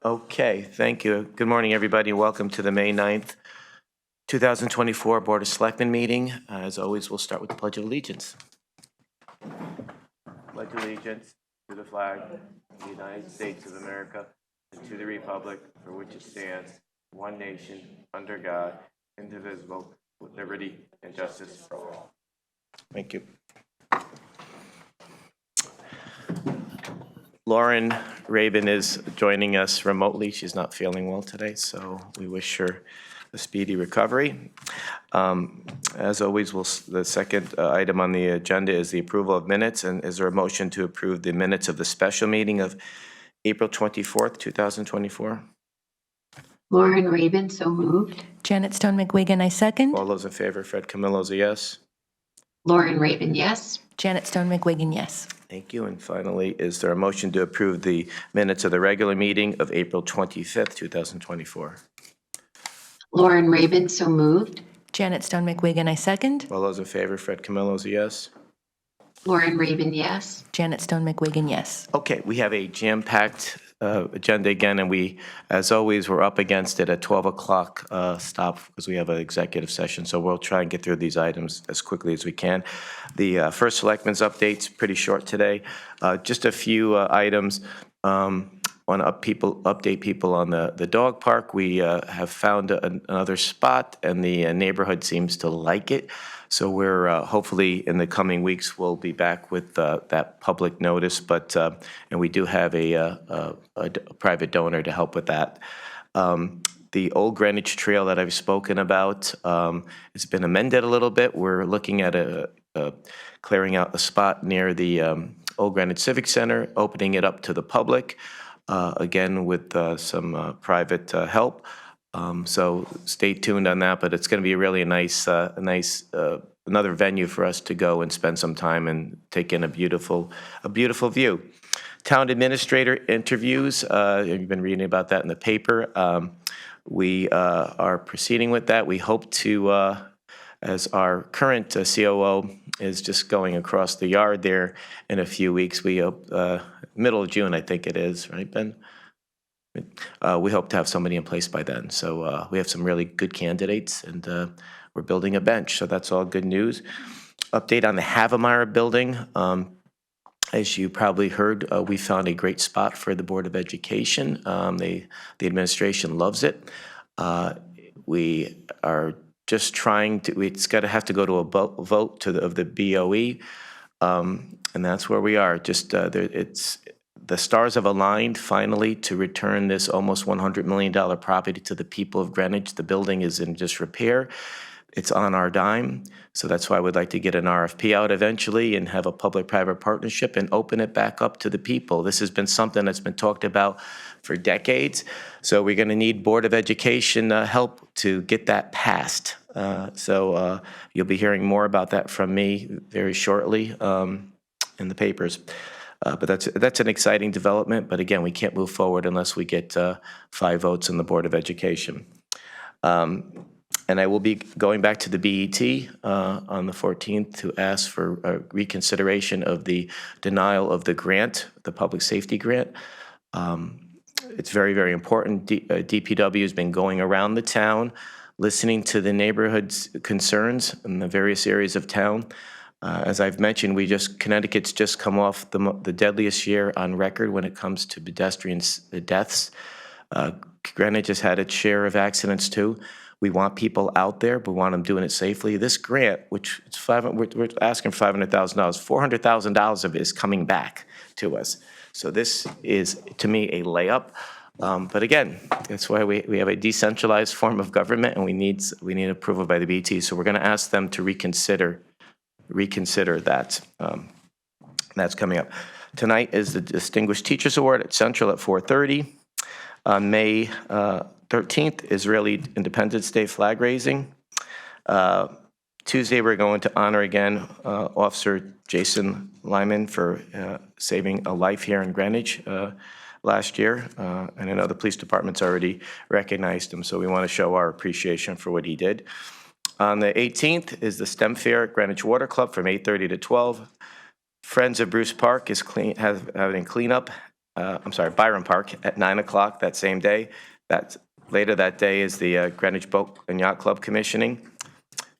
Okay, thank you. Good morning, everybody. Welcome to the May 9th, 2024 Board of Selectmen meeting. As always, we'll start with the Pledge of Allegiance. Pledge allegiance to the flag of the United States of America and to the republic for which it stands, one nation, under God, indivisible, with liberty and justice for all. Thank you. Lauren Rabin is joining us remotely. She's not feeling well today, so we wish her a speedy recovery. As always, the second item on the agenda is the approval of minutes. And is there a motion to approve the minutes of the special meeting of April 24th, 2024? Lauren Rabin, so moved. Janet Stone McWigan, I second. All those in favor, Fred Camillo's a yes. Lauren Rabin, yes. Janet Stone McWigan, yes. Thank you. And finally, is there a motion to approve the minutes of the regular meeting of April 25th, 2024? Lauren Rabin, so moved. Janet Stone McWigan, I second. All those in favor, Fred Camillo's a yes. Lauren Rabin, yes. Janet Stone McWigan, yes. Okay, we have a jam-packed agenda again, and we, as always, we're up against it at 12 o'clock stop because we have an executive session, so we'll try and get through these items as quickly as we can. The first Selectmen's update's pretty short today. Just a few items. Want to update people on the dog park. We have found another spot, and the neighborhood seems to like it. So we're hopefully in the coming weeks we'll be back with that public notice. But and we do have a private donor to help with that. The Old Greenwich Trail that I've spoken about has been amended a little bit. We're looking at clearing out a spot near the Old Greenwich Civic Center, opening it up to the public. Again, with some private help. So stay tuned on that, but it's going to be really a nice another venue for us to go and spend some time and take in a beautiful view. Town administrator interviews, you've been reading about that in the paper. We are proceeding with that. We hope to, as our current COO is just going across the yard there in a few weeks, we hope, middle of June, I think it is, right, Ben? We hope to have somebody in place by then. So we have some really good candidates, and we're building a bench, so that's all good news. Update on the Havemeyer building. As you probably heard, we found a great spot for the Board of Education. The administration loves it. We are just trying to, it's got to have to go to a vote of the BOE, and that's where we are. Just the stars have aligned finally to return this almost $100 million property to the people of Greenwich. The building is in disrepair. It's on our dime. So that's why we'd like to get an RFP out eventually and have a public-private partnership and open it back up to the people. This has been something that's been talked about for decades. So we're going to need Board of Education help to get that passed. So you'll be hearing more about that from me very shortly in the papers. But that's an exciting development. But again, we can't move forward unless we get 5 votes in the Board of Education. And I will be going back to the BET on the 14th to ask for a reconsideration of the denial of the grant, the public safety grant. It's very, very important. DPW has been going around the town, listening to the neighborhood's concerns in the various areas of town. As I've mentioned, Connecticut's just come off the deadliest year on record when it comes to pedestrian deaths. Greenwich has had its share of accidents too. We want people out there, but we want them doing it safely. This grant, which is we're asking for $500,000, $400,000 of it is coming back to us. So this is, to me, a layup. But again, that's why we have a decentralized form of government, and we need approval by the BT. So we're going to ask them to reconsider that. That's coming up. Tonight is the Distinguished Teachers Award at Central at 4:30. On May 13th, Israeli Independence Day flag raising. Tuesday, we're going to honor again Officer Jason Lyman for saving a life here in Greenwich last year. And I know the police department's already recognized him, so we want to show our appreciation for what he did. On the 18th is the STEM Fair at Greenwich Water Club from 8:30 to 12. Friends of Bruce Park is having cleanup Byron Park at 9 o'clock that same day. Later that day is the Greenwich Boat and Yacht Club commissioning.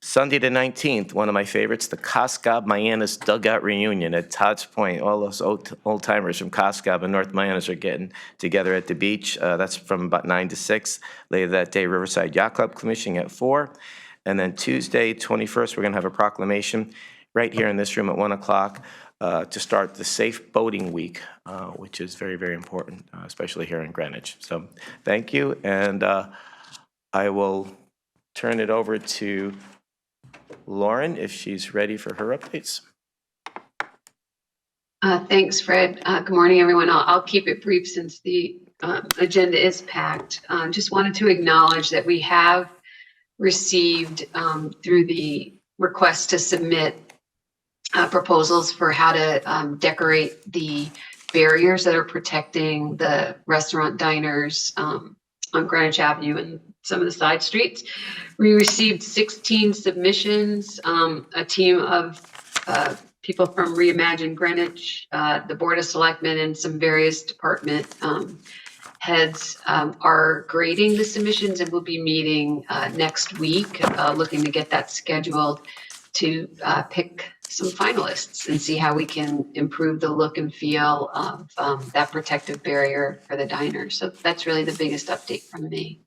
Sunday the 19th, one of my favorites, the Coscob Miamis Dugout Reunion at Todd's Point. All those old timers from Coscob and North Miamis are getting together at the beach. That's from about 9 to 6. Later that day, Riverside Yacht Club commissioning at 4. And then Tuesday, 21st, we're going to have a proclamation right here in this room at 1 o'clock to start the Safe Boating Week, which is very, very important, especially here in Greenwich. So thank you, and I will turn it over to Lauren if she's ready for her updates. Thanks, Fred. Good morning, everyone. I'll keep it brief since the agenda is packed. Just wanted to acknowledge that we have received through the request to submit proposals for how to decorate the barriers that are protecting the restaurant diners on Greenwich Avenue and some of the side streets. We received 16 submissions. A team of people from Reimagine Greenwich, the Board of Selectmen, and some various department heads are grading the submissions, and we'll be meeting next week, looking to get that scheduled to pick some finalists and see how we can improve the look and feel of that protective barrier for the diners. So that's really the biggest update from me.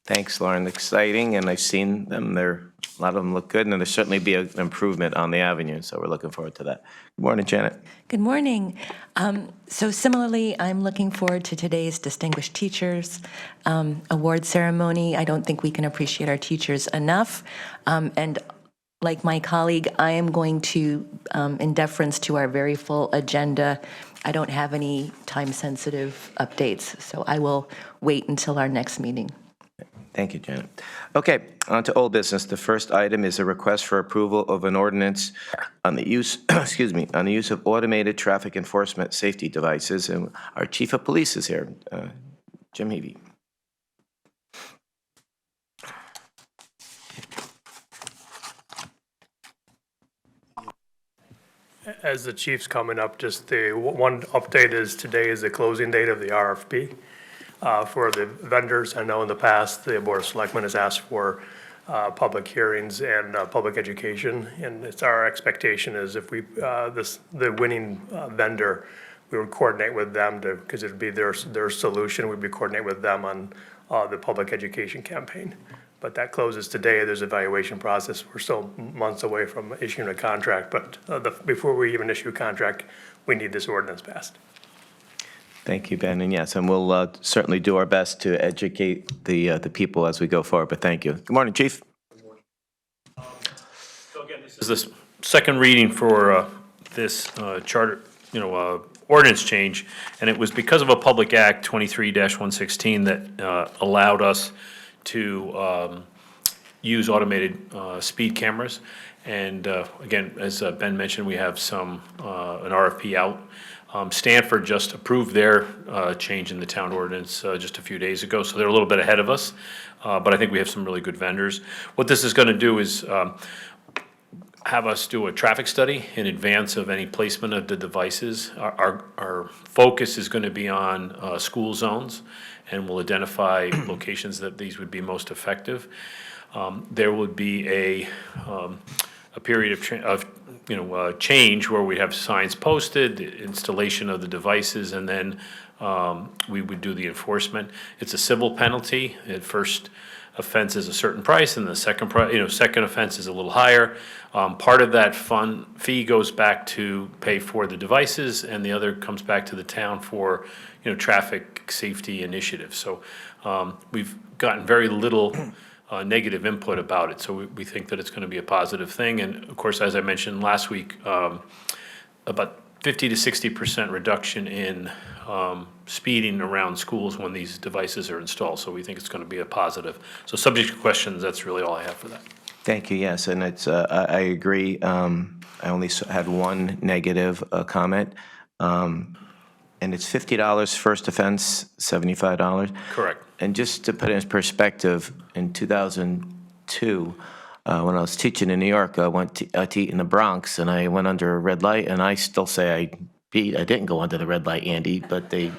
Thanks, Lauren. Exciting, and I've seen them. A lot of them look good, and there'll certainly be an improvement on the avenue, so we're looking forward to that. Good morning, Janet. Good morning. So similarly, I'm looking forward to today's Distinguished Teachers Award ceremony. I don't think we can appreciate our teachers enough. And like my colleague, I am going to, in deference to our very full agenda, I don't have any time-sensitive updates, so I will wait until our next meeting. Thank you, Janet. Okay, on to old business. The first item is a request for approval of an ordinance on the use, on the use of automated traffic enforcement safety devices, and our Chief of Police is here, Jim Heavey. As the chief's coming up, just the one update is today is the closing date of the RFP for the vendors. I know in the past, the Board of Selectmen has asked for public hearings and public education, and it's our expectation is if we, the winning vendor, we would coordinate with them to, because it'd be their solution, we'd be coordinating with them on the public education campaign. But that closes today. There's an evaluation process. We're still months away from issuing a contract, but before we even issue a contract, we need this ordinance passed. Thank you, Ben, and yes, and we'll certainly do our best to educate the people as we go forward, but thank you. Good morning, Chief. So again, this is the second reading for this charter, ordinance change, and it was because of a Public Act 23-116 that allowed us to use automated speed cameras. And again, as Ben mentioned, we have an RFP out. Stanford just approved their change in the town ordinance just a few days ago, so they're a little bit ahead of us. But I think we have some really good vendors. What this is going to do is have us do a traffic study in advance of any placement of the devices. Our focus is going to be on school zones, and we'll identify locations that these would be most effective. There would be a period of change where we have signs posted, installation of the devices, and then we would do the enforcement. It's a civil penalty. At first offense is a certain price, and the second offense is a little higher. Part of that fee goes back to pay for the devices, and the other comes back to the town for traffic safety initiatives. So we've gotten very little negative input about it, so we think that it's going to be a positive thing. And of course, as I mentioned last week, about 50 to 60% reduction in speeding around schools when these devices are installed. So we think it's going to be a positive. So subject to questions, that's really all I have for that. Thank you, yes, and it's, I agree. I only had one negative comment, and it's $50 first offense, $75. Correct. And just to put it in perspective, in 2002, when I was teaching in New York, I went to eat in the Bronx, and I went under a red light, and I still say I beat. I didn't go under the red light, Andy, but they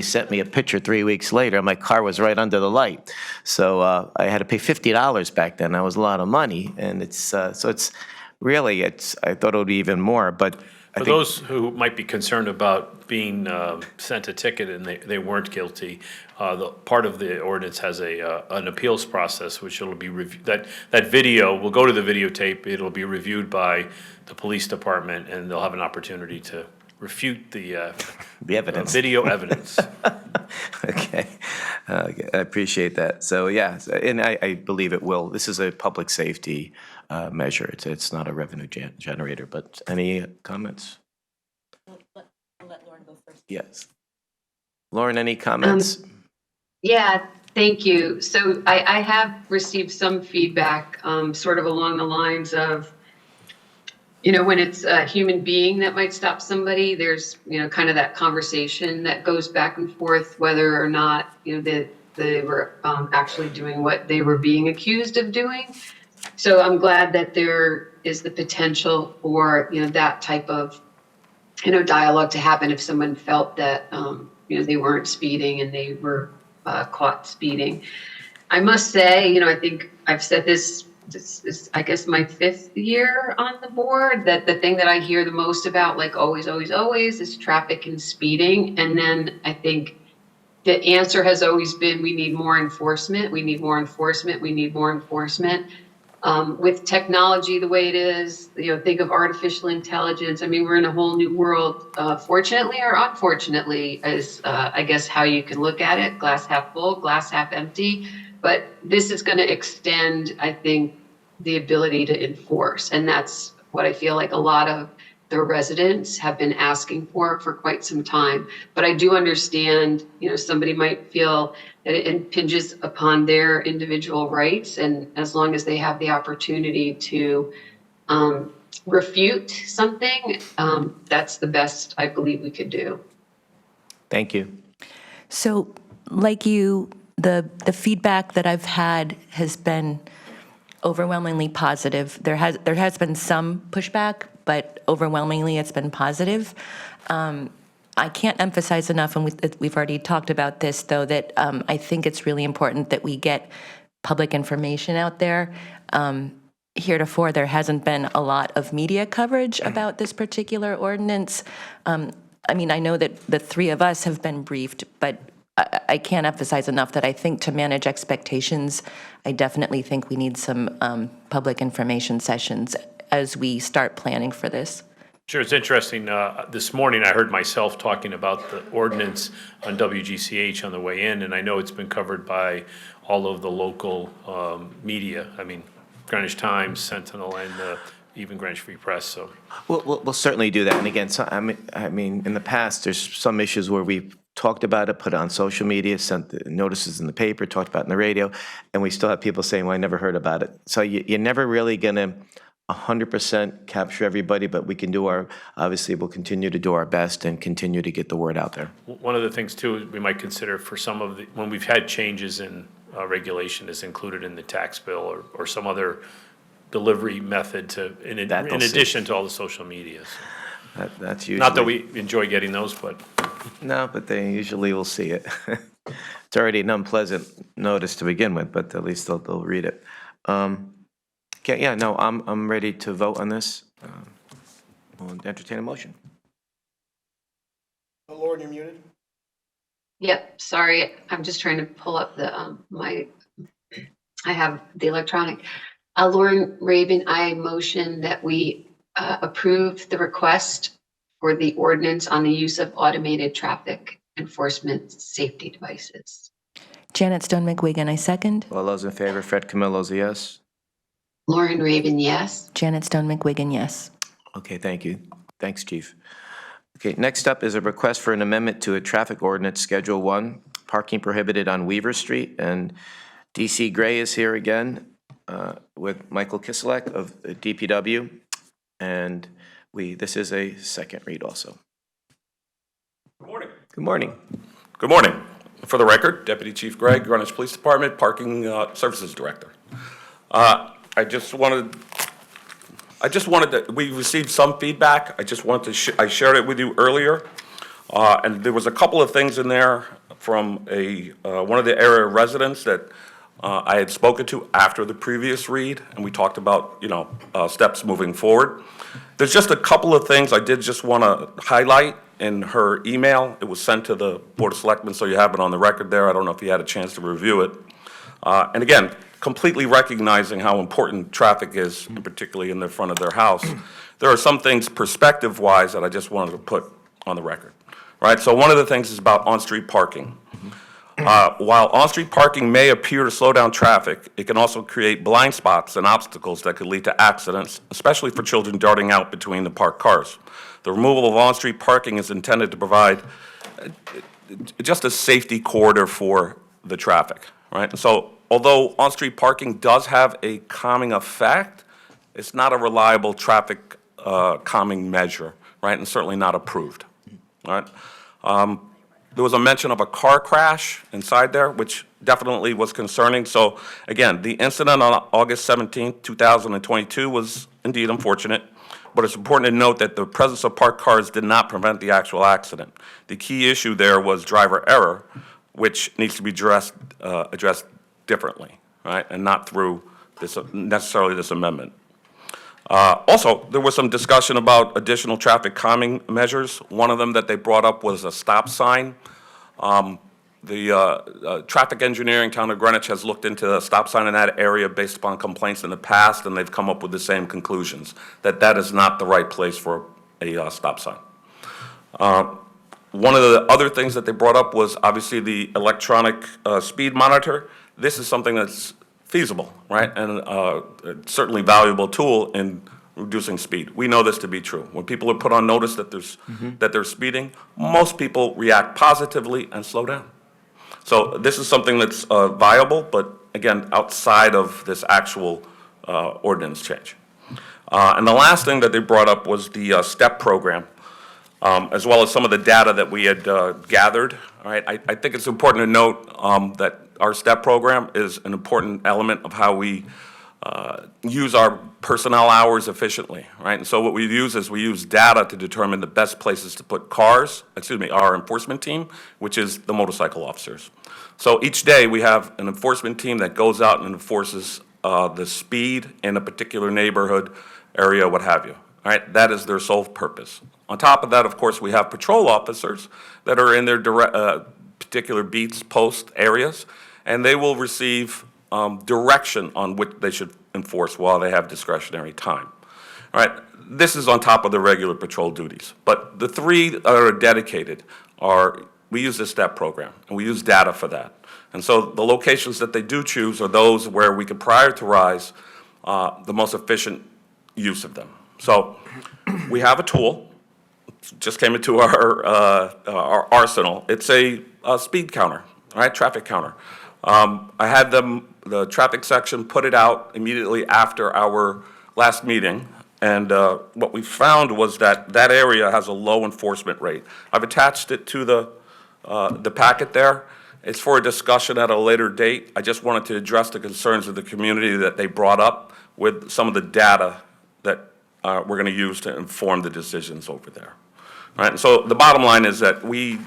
sent me a picture 3 weeks later, and my car was right under the light. So I had to pay $50 back then. That was a lot of money, and it's really, I thought it would be even more, but I For think those who might be concerned about being sent a ticket and they weren't guilty, the part of the ordinance has an appeals process, which will be reviewed, that video, will go to the videotape, it'll be reviewed by the police department, and they'll have an opportunity to refute the evidence. video evidence. Okay, I appreciate that. So, yeah, and I believe it will. This is a public safety measure. It's not a revenue generator, but any comments? Let Lauren go first. Yes. Lauren, any comments? Yeah, thank you. So I have received some feedback, sort of along the lines of, when it's a human being that might stop somebody, there's, kind of that conversation that goes back and forth, whether or not, they were actually doing what they were being accused of doing. So I'm glad that there is the potential for, that type of, dialogue to happen if someone felt that, they weren't speeding and they were caught speeding. I must say, I think I've said this is, I guess, my 5th year on the board, that the thing that I hear the most about, like always, is traffic and speeding. And then I think the answer has always been, we need more enforcement. We need more enforcement. We need more enforcement. With technology the way it is, think of artificial intelligence. I mean, we're in a whole new world, fortunately or unfortunately, is, I guess, how you can look at it, glass half full, glass half empty. But this is going to extend, I think, the ability to enforce. And that's what I feel like a lot of the residents have been asking for quite some time. But I do understand, somebody might feel that it impinges upon their individual rights. And as long as they have the opportunity to refute something, that's the best I believe we could do. Thank you. So, like you, the feedback that I've had has been overwhelmingly positive. There has been some pushback, but overwhelmingly it's been positive. I can't emphasize enough, and we've already talked about this, though, that I think it's really important that we get public information out there. Heretofore, there hasn't been a lot of media coverage about this particular ordinance. I mean, I know that the 3 of us have been briefed, but I can't emphasize enough that I think to manage expectations, I definitely think we need some public information sessions as we start planning for this. Sure, it's interesting. This morning, I heard myself talking about the ordinance on WGCH on the way in, and I know it's been covered by all of the local media. I mean, Greenwich Times, Sentinel, and even Greenwich Free Press. So We'll certainly do that. And again, so, I mean, in the past, there's some issues where we've talked about it, put it on social media, sent the notices in the paper, talked about it in the radio, and we still have people saying, well, I never heard about it. So you're never really going to 100% capture everybody, but we can obviously we'll continue to do our best and continue to get the word out there. one of the things too, we might consider for some of the, when we've had changes in regulation is included in the tax bill or some other delivery method in addition to all the social media. So. That's usually. Not that we enjoy getting those, but. No, but they usually will see it. It's already an unpleasant notice to begin with, but at least they'll read it. Okay, yeah, no, I'm ready to vote on this. We'll entertain a motion. Lauren, you're muted. Yep, sorry, I'm just trying to pull up the, I have the electronic. Lauren Raven, I motion that we approve the request for the ordinance on the use of automated traffic enforcement safety devices. Janet Stone McWigan, I second. All those in favor, Fred Camillo's a yes. Lauren Raven, yes. Janet Stone McWigan, yes. Okay, thank you. Thanks, Chief. Okay, next up is a request for an amendment to a traffic ordinance, Schedule 1, parking prohibited on Weaver Street. And DC Gray is here again with Michael Kiselak of the DPW. And this is a second read also. Good morning. Good morning. Good morning. For the record, Deputy Chief Gregg, Greenwich Police Department, Parking Services Director. I just wanted I just wanted to, we received some feedback. I just wanted to, I shared it with you earlier. And there was a couple of things in there from one of the area residents that I had spoken to after the previous read, and we talked about, steps moving forward. There's just a couple of things I did just want to highlight in her email. It was sent to the Board of Selectmen, so you have it on the record there. I don't know if you had a chance to review it. And again, completely recognizing how important traffic is, and particularly in the front of their house. There are some things perspective-wise that I just wanted to put on the record, right? So one of the things is about on-street parking. While on-street parking may appear to slow down traffic, it can also create blind spots and obstacles that could lead to accidents, especially for children darting out between the parked cars. The removal of on-street parking is intended to provide just a safety corridor for the traffic, right? So although on-street parking does have a calming effect, it's not a reliable traffic calming measure, right? And certainly not approved, right? There was a mention of a car crash inside there, which definitely was concerning. So again, the incident on August 17th, 2022 was indeed unfortunate, but it's important to note that the presence of parked cars did not prevent the actual accident. The key issue there was driver error, which needs to be addressed differently, right, and not through necessarily this amendment. Also, there was some discussion about additional traffic calming measures. One of them that they brought up was a stop sign. The traffic engineering town of Greenwich has looked into a stop sign in that area based upon complaints in the past, and they've come up with the same conclusions, that that is not the right place for a stop sign. One of the other things that they brought up was obviously the electronic speed monitor. This is something that's feasible, right, and certainly valuable tool in reducing speed. We know this to be true. When people are put on notice that that they're speeding, most people react positively and slow down. So this is something that's viable, but again, outside of this actual ordinance change. And the last thing that they brought up was the STEP program, as well as some of the data that we had gathered. All right, I think it's important to note that our STEP program is an important element of how we use our personnel hours efficiently, right? And so what we use is we use data to determine the best places to put our enforcement team, which is the motorcycle officers. So each day we have an enforcement team that goes out and enforces the speed in a particular neighborhood, area, what have you, all right? That is their sole purpose. On top of that, of course, we have patrol officers that are in their particular beats, post areas, and they will receive direction on which they should enforce while they have discretionary time. All right, this is on top of the regular patrol duties. But the three that are dedicated are, we use the STEP program, and we use data for that. And so the locations that they do choose are those where we can prioritize the most efficient use of them. So we have a tool, just came into our arsenal. It's a speed counter, all right, traffic counter. I had the traffic section put it out immediately after our last meeting, and what we found was that that area has a low enforcement rate. I've attached it to the packet there. It's for a discussion at a later date. I just wanted to address the concerns of the community that they brought up with some of the data that we're going to use to inform the decisions over there. All right, and so the bottom line is that we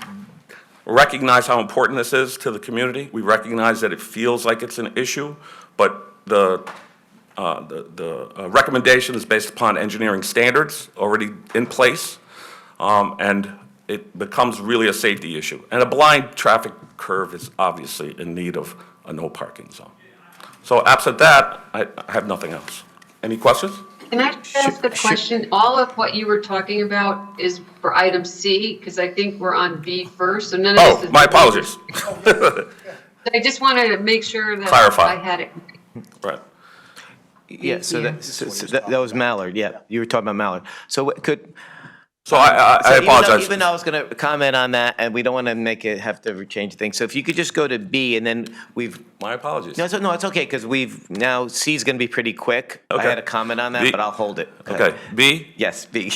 recognize how important this is to the community. We recognize that it feels like it's an issue, but the recommendation is based upon engineering standards already in place, and it becomes really a safety issue. And a blind traffic curve is obviously in need of a no parking zone. So absent that, I have nothing else. Any questions? Can I just ask a question? All of what you were talking about is for item C, because I think we're on B first, so none of this is. Oh, my apologies. I just wanted to make sure that Clarify. I had it. Right. Yeah, so that was Mallard, yeah, you were talking about Mallard. So could. So I So apologize. Even though I was going to comment on that, and we don't want to have to change things. So if you could just go to B, and then My apologies. no, it's okay, because now C's going to be pretty quick. I Okay. had a comment on that, B. but I'll hold it. Okay, B, Yes, B.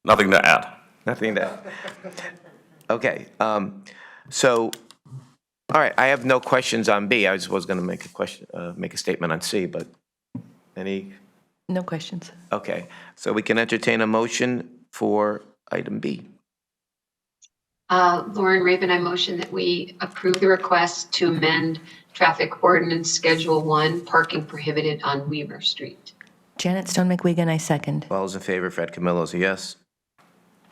nothing to add. Nothing to. Okay, so, all right, I have no questions on B. I just was going to make a statement on C, but any? No questions. Okay, so we can entertain a motion for item B. Lauren Raven, I motion that we approve the request to amend traffic ordinance Schedule 1, parking prohibited on Weaver Street. Janet Stone McWigan, I second. All those in favor, Fred Camillo's a yes.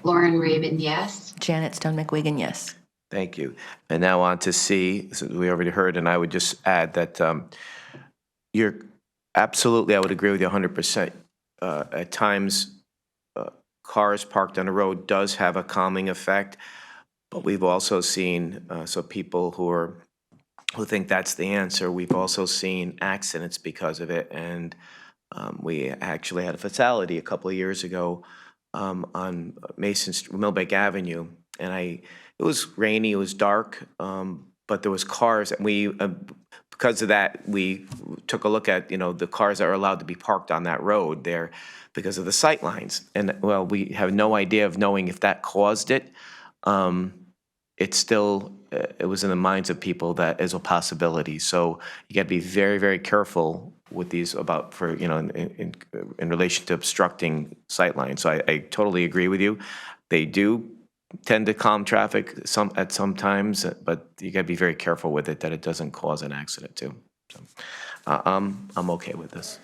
Lauren Raven, yes. Janet Stone McWigan, yes. Thank you. And now on to C, so we already heard, and I would just add that you're absolutely, I would agree with you 100%. At times, cars parked on the road does have a calming effect, but we've also seen, so people who think that's the answer, we've also seen accidents because of it, and we actually had a fatality a couple of years ago on Millbank Avenue, and it was rainy, it was dark, but there was cars, and we, because of that, we took a look at, the cars that are allowed to be parked on that road there because of the sight lines. And, well, we have no idea of knowing if that caused it. It's still, it was in the minds of people that is a possibility. So you got to be very, very careful with these in relation to obstructing sight lines. So I totally agree with you. They do tend to calm traffic at some times, but you got to be very careful with it that it doesn't cause an accident too. So, I'm okay with this.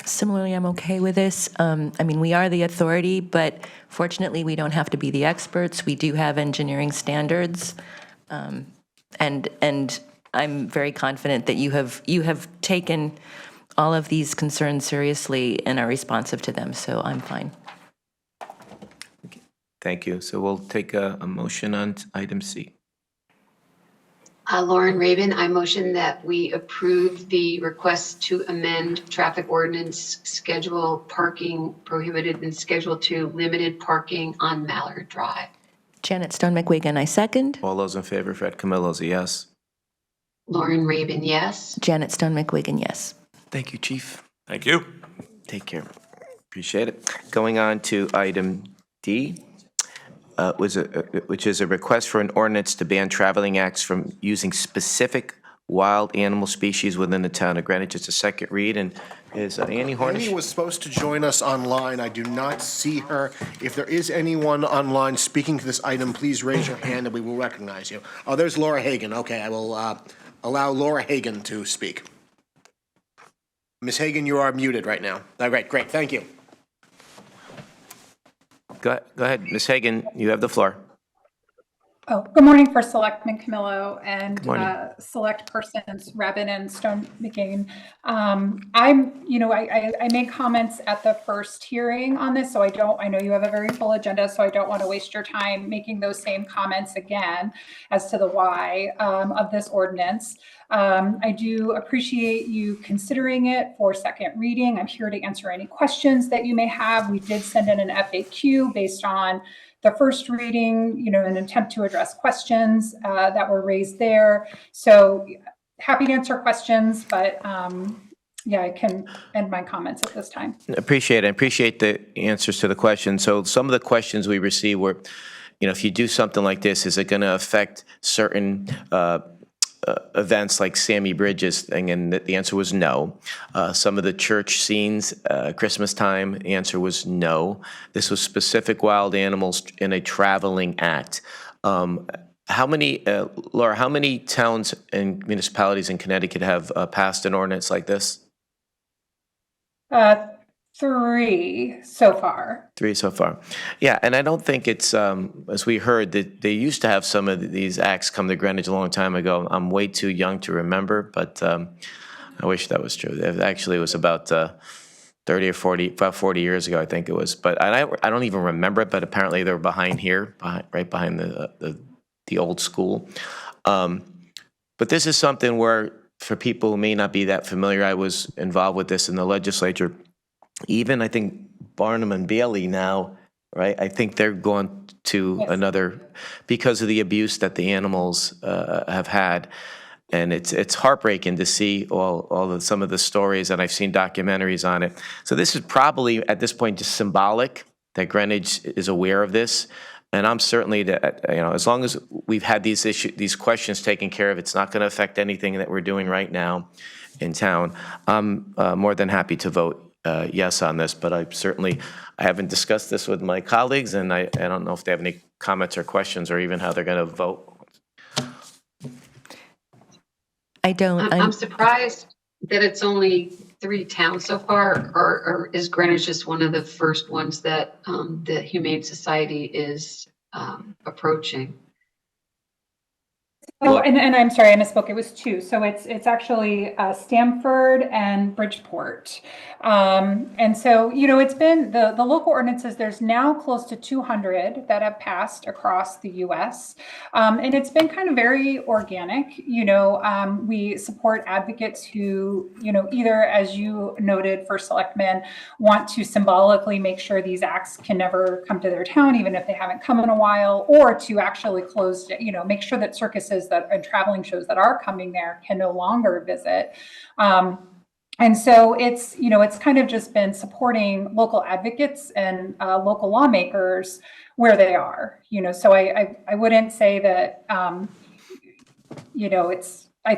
Similarly, I'm okay with this. We are the authority, but fortunately, we don't have to be the experts. We do have engineering standards. And I'm very confident that you have taken all of these concerns seriously and are responsive to them, so I'm fine. Thank you. So we'll take a motion on item C. Lauren Raven, I motion that we approve the request to amend traffic ordinance schedule parking prohibited in Schedule 2 limited parking on Mallard Drive. Janet Stone McWigan, I second. All those in favor, Fred Camillo's a yes. Lauren Raven, yes. Janet Stone McWigan, yes. Thank you, Chief. Thank you. Take care. Appreciate it. Going on to item D, which is a request for an ordinance to ban traveling acts from using specific wild animal species within the town of Greenwich. It's a second read, and is Annie Hornish? Annie was supposed to join us online. I do not see her. If there is anyone online speaking to this item, please raise your hand and we will recognize you. Oh, there's Laura Hagan. Okay, I will allow Laura Hagan to speak. Ms. Hagan, you are muted right now. All right, great, thank you. Go ahead, Ms. Hagan, you have the floor. Oh, good morning for Selectmen Camillo and morning. select persons Rabin and Stone McGain. I made comments at the first hearing on this, so I know you have a very full agenda, so I don't want to waste your time making those same comments again as to the why of this ordinance. I do appreciate you considering it for second reading. I'm here to answer any questions that you may have. We did send in an FAQ based on the first reading, an attempt to address questions that were raised there. So happy to answer questions, but I can end my comments at this time. Appreciate it. I appreciate the answers to the questions. So some of the questions we received were, if you do something like this, is it going to affect certain events like Sammy Bridges thing? And the answer was no. Some of the church scenes, Christmas time, the answer was no. This was specific wild animals in a traveling act. How many, Laura, how many towns and municipalities in Connecticut have passed an ordinance like this? 3 so far. 3 so far. Yeah, and I don't think it's, as we heard, that they used to have some of these acts come to Greenwich a long time ago. I'm way too young to remember, but I wish that was true. It was about 30 or 40, about 40 years ago, I think it was. But I don't even remember it, but apparently they're behind here, right behind the old school. But this is something where, for people who may not be that familiar, I was involved with this in the legislature. Even I think Barnum and Bailey now, right? I think they're going to another, because of the abuse that the animals have had. And it's heartbreaking to see some of the stories, and I've seen documentaries on it. So this is probably at this point just symbolic that Greenwich is aware of this. And I'm certainly, as long as we've had these questions taken care of, it's not going to affect anything that we're doing right now in town. I'm more than happy to vote yes on this, but I haven't discussed this with my colleagues, and I don't know if they have any comments or questions or even how they're going to vote. I don't. I'm surprised that it's only 3 towns so far, or is Greenwich just one of the first ones that the Humane Society is approaching? Oh, and I'm sorry, I misspoke. It was 2. So it's actually Stamford and Bridgeport. And so, it's been the local ordinances, there's now close to 200 that have passed across the US. And it's been kind of very organic. We support advocates who, either, as you noted, for selectmen, want to symbolically make sure these acts can never come to their town, even if they haven't come in a while, or to actually close, make sure that circuses and traveling shows that are coming there can no longer visit. And so it's kind of just been supporting local advocates and local lawmakers where they are. So I wouldn't say that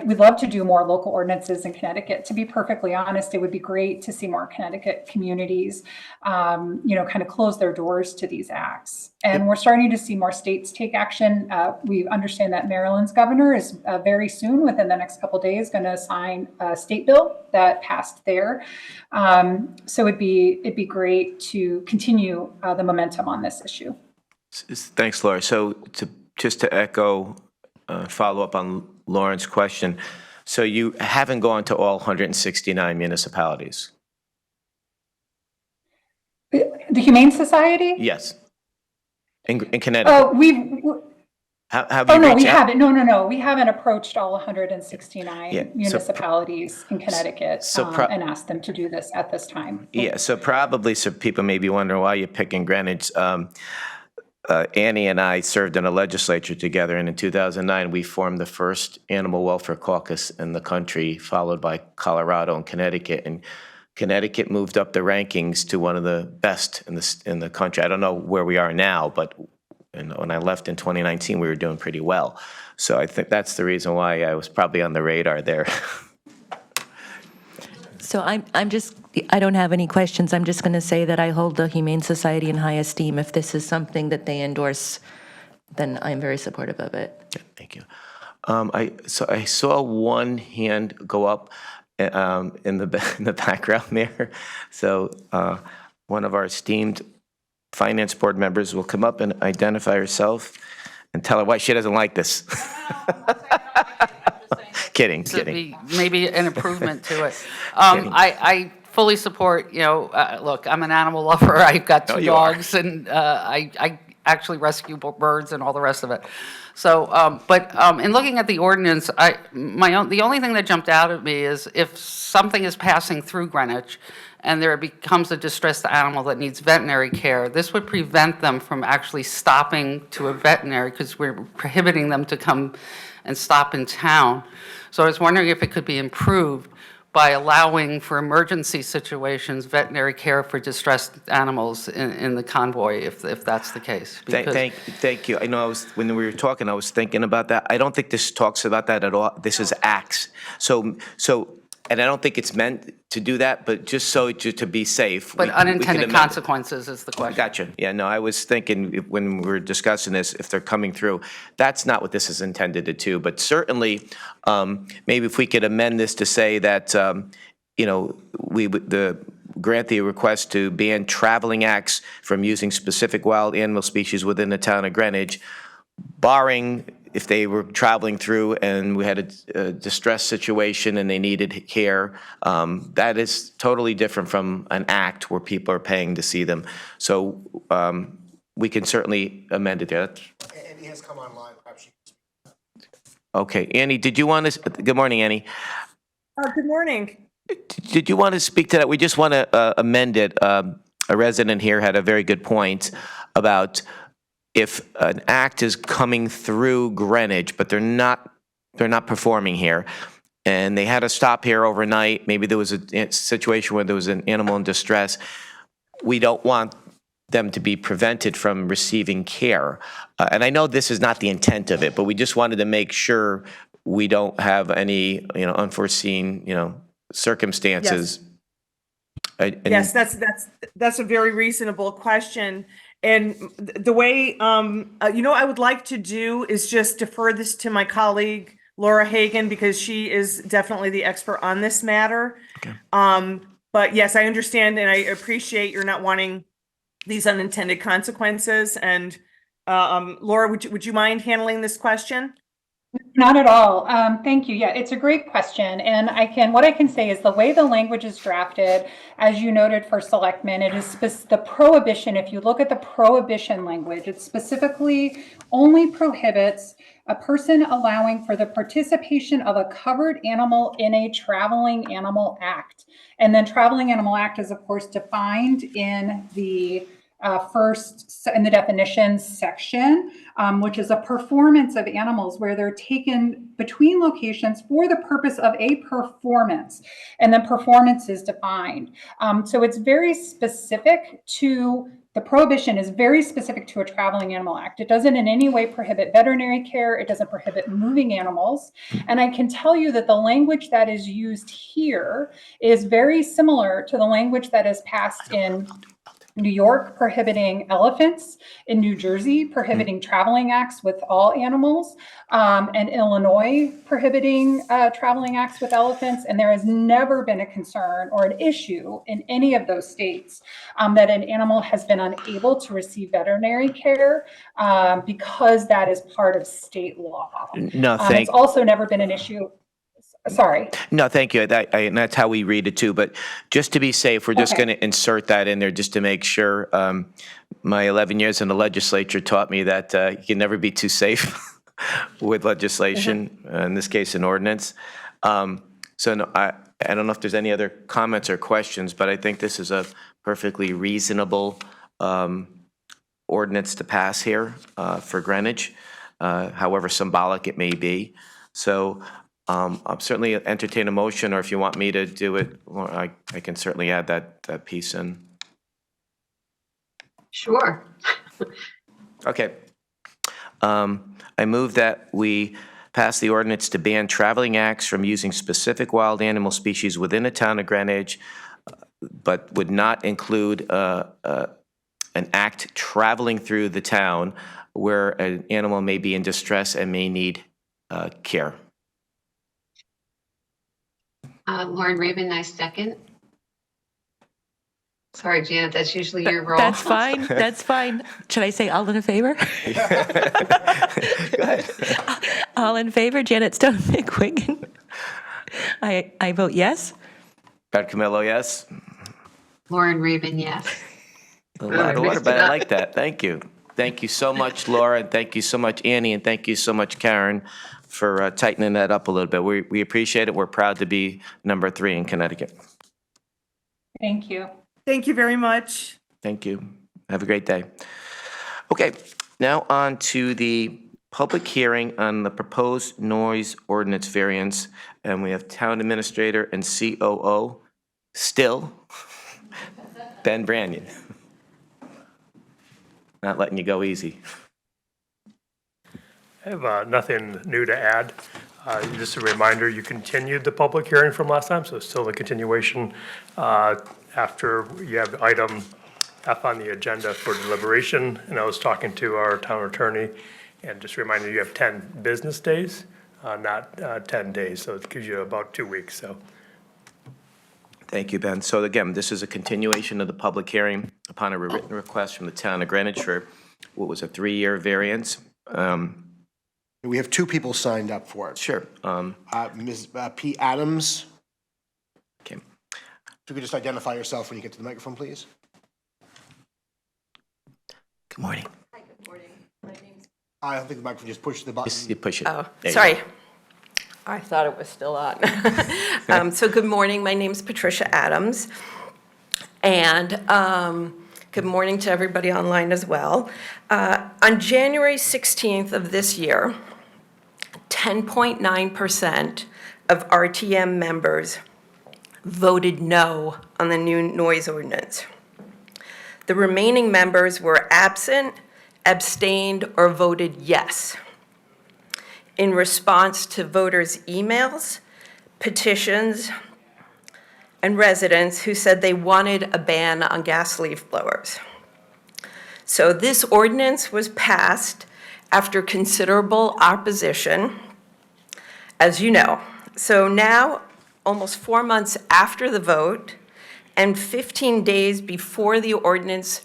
we'd love to do more local ordinances in Connecticut. To be perfectly honest, it would be great to see more Connecticut communities, kind of close their doors to these acts. And we're starting to see more states take action. We understand that Maryland's governor is very soon, within the next couple of days, going to sign a state bill that passed there. So it'd be great to continue the momentum on this issue. Thanks, Laura. So just to echo, follow up on Lauren's question. So you haven't gone to all 169 municipalities? The Humane Society? Yes. In Connecticut? Have you no, reached we out? haven't. No. We haven't approached all 169 Yeah, municipalities in Connecticut and asked them to do this at this time. Yeah, so probably some people may be wondering why you're picking Greenwich. Annie and I served in a legislature together, and in 2009, we formed the first animal welfare caucus in the country, followed by Colorado and Connecticut. And Connecticut moved up the rankings to one of the best in the country. I don't know where we are now, but when I left in 2019, we were doing pretty well. So I think that's the reason why I was probably on the radar there. So I don't have any questions. I'm just going to say that I hold the Humane Society in high esteem. If this is something that they endorse, then I'm very supportive of it. Yeah, thank you. I saw one hand go up in the background there. So one of our esteemed finance board members will come up and identify herself and tell her why she doesn't like this. Kidding. Be maybe an improvement to it. I fully support, look, I'm an animal lover. I've got 2 dogs, and I actually rescue birds and all the rest of it. So, but in looking at the ordinance, the only thing that jumped out at me is if something is passing through Greenwich and there becomes a distressed animal that needs veterinary care, this would prevent them from actually stopping to a veterinary, because we're prohibiting them to come and stop in town. So I was wondering if it could be improved by allowing for emergency situations veterinary care for distressed animals in the convoy, if that's the case. Thank you. I know when we were talking, I was thinking about that. I don't think this talks about that at all. This is acts. So, and I don't think it's meant to do that, but just to be safe. But unintended consequences is the question. Gotcha. Yeah, no, I was thinking when we were discussing this, if they're coming through, that's not what this is intended to do. But certainly, maybe if we could amend this to say that, we would grant the request to ban traveling acts from using specific wild animal species within the town of Greenwich, barring if they were traveling through and we had a distress situation and they needed care. That is totally different from an act where people are paying to see them. So we can certainly amend it there. Annie has come online, perhaps. Okay, Annie, did you want to, good morning, Annie. Good morning. Did you want to speak to that? We just want to amend it. A resident here had a very good point about if an act is coming through Greenwich, but they're not performing here, and they had to stop here overnight, maybe there was a situation where there was an animal in distress, we don't want them to be prevented from receiving care. And I know this is not the intent of it, but we just wanted to make sure we don't have any, unforeseen, circumstances. Yes, that's a very reasonable question. And the way, what I would like to do is just defer this to my colleague, Laura Hagan, because she is definitely the expert on this matter. But yes, I understand and I appreciate you're not wanting these unintended consequences. And Laura, would you mind handling this question? Not at all. Thank you. Yeah, it's a great question. And what I can say is the way the language is drafted, as you noted for selectmen, it is the prohibition. If you look at the prohibition language, it specifically only prohibits a person allowing for the participation of a covered animal in a traveling animal act. And then traveling animal act is of course defined in the first in the definitions section, which is a performance of animals where they're taken between locations for the purpose of a performance. And then performance is defined. So it's very specific to the prohibition is very specific to a traveling animal act. It doesn't in any way prohibit veterinary care. It doesn't prohibit moving animals. And I can tell you that the language that is used here is very similar to the language that is passed in New York prohibiting elephants, in New Jersey prohibiting traveling acts with all animals, and Illinois prohibiting traveling acts with elephants. And there has never been a concern or an issue in any of those states that an animal has been unable to receive veterinary care because that is part of state law. No, It's also never been an issue. Sorry. No, thank you. And that's how we read it too. But just to be safe, we're just going to insert that in there just to make sure. My 11 years in the legislature taught me that you can never be too safe with legislation, in this case, an ordinance. So no, I don't know if there's any other comments or questions, but I think this is a perfectly reasonable ordinance to pass here for Greenwich, however symbolic it may be. So I'll certainly entertain a motion, or if you want me to do it, I can certainly add that piece in. Sure. Okay. I move that we pass the ordinance to ban traveling acts from using specific wild animal species within the town of Greenwich, but would not include an act traveling through the town where an animal may be in distress and may need care. Lauren Raven, I second. Sorry, Janet, that's usually your role. That's fine. That's fine. Should I say all in favor? Go ahead. All in favor, Janet Stone McQuiggan. I vote yes. Pat Camillo, yes. Lauren Raven, yes. A lot of order, but I like that. Thank you. Thank you so much, Laura, and thank you so much, Annie, and thank you so much, Karen, for tightening that up a little bit. We appreciate it. We're proud to be number 3 in Connecticut. Thank you. Thank you very much. Thank you. Have a great day. Okay, now on to the public hearing on the proposed noise ordinance variance, and we have Town Administrator and COO, still, Ben Brannion. Not letting you go easy. I have nothing new to add. Just a reminder, you continued the public hearing from last time, so it's still a continuation after you have item F on the agenda for deliberation. And I was talking to our town attorney, and just reminding you have 10 business days, not 10 days, so it gives you about 2 weeks, so. Thank you, Ben. So again, this is a continuation of the public hearing upon a written request from the town of Greenwich for what was a 3-year variance. We have 2 people signed up for it. Sure. Ms. P. Adams, Okay. if you could just identify yourself when you get to the microphone, please. Good morning. I don't think the microphone, just push the button. Just you push it. Oh, There you sorry. go. I thought it was still on. So good morning. My name's Patricia Adams. And good morning to everybody online as well. On January 16th of this year, 10.9% of RTM members voted no on the new noise ordinance. The remaining members were absent, abstained, or voted yes. In response to voters' emails, petitions, and residents who said they wanted a ban on gas leaf blowers. So this ordinance was passed after considerable opposition, as you know. So now, almost 4 months after the vote and 15 days before the ordinance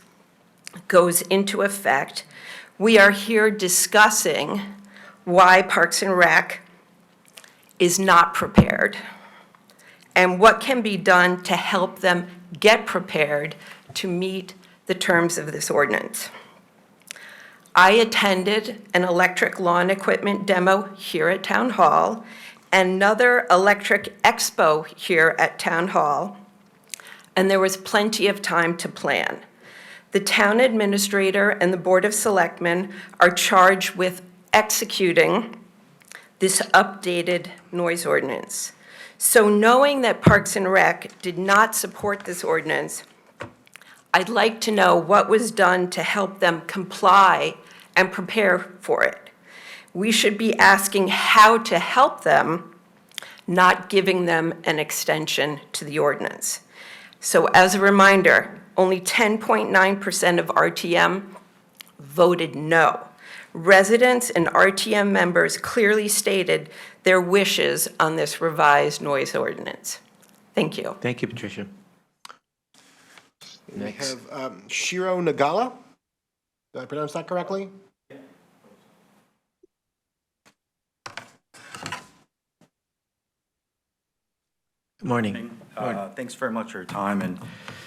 goes into effect, we are here discussing why Parks and Rec is not prepared and what can be done to help them get prepared to meet the terms of this ordinance. I attended an electric lawn equipment demo here at Town Hall, another electric expo here at Town Hall, and there was plenty of time to plan. The town administrator and the Board of Selectmen are charged with executing this updated noise ordinance. So knowing that Parks and Rec did not support this ordinance, I'd like to know what was done to help them comply and prepare for it. We should be asking how to help them, not giving them an extension to the ordinance. So as a reminder, only 10.9% of RTM voted no. Residents and RTM members clearly stated their wishes on this revised noise ordinance. Thank you. Thank you, Patricia. We Next. have Shiro Nagala. Did I pronounce that correctly? Good morning. Thanks very much for your time, and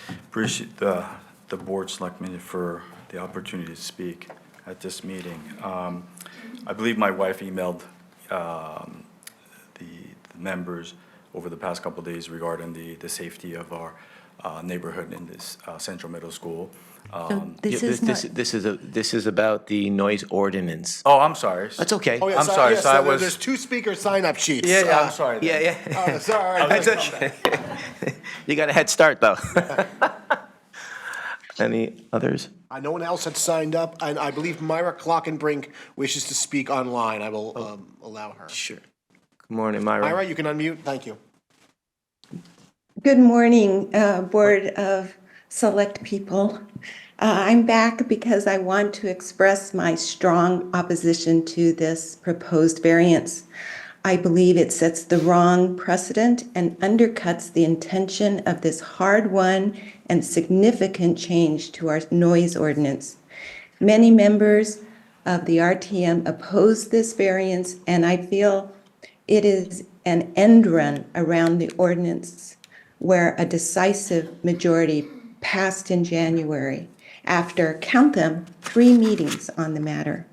appreciate the board selectmen for the opportunity to speak at this meeting. I believe my wife emailed the members over the past couple of days regarding the safety of our neighborhood in this Central Middle School. So this is not, This is about the noise ordinance. Oh, I'm sorry. That's okay. Oh, yeah, I'm sorry, yes, so I was- There's two speaker sign-up sheets. Yeah, I'm sorry. Yeah, yeah. Sorry. That's okay. You got a head start, though. Any others? No one else had signed up, and I believe Myra Clockenbrink wishes to speak online. I will allow her. Sure. Good morning, Myra. Myra, you can unmute. Thank you. Good morning, Board of Select People. I'm back because I want to express my strong opposition to this proposed variance. I believe it sets the wrong precedent and undercuts the intention of this hard-won and significant change to our noise ordinance. Many members of the RTM oppose this variance, and I feel it is an end run around the ordinance where a decisive majority passed in January after, count them, 3 meetings on the matter.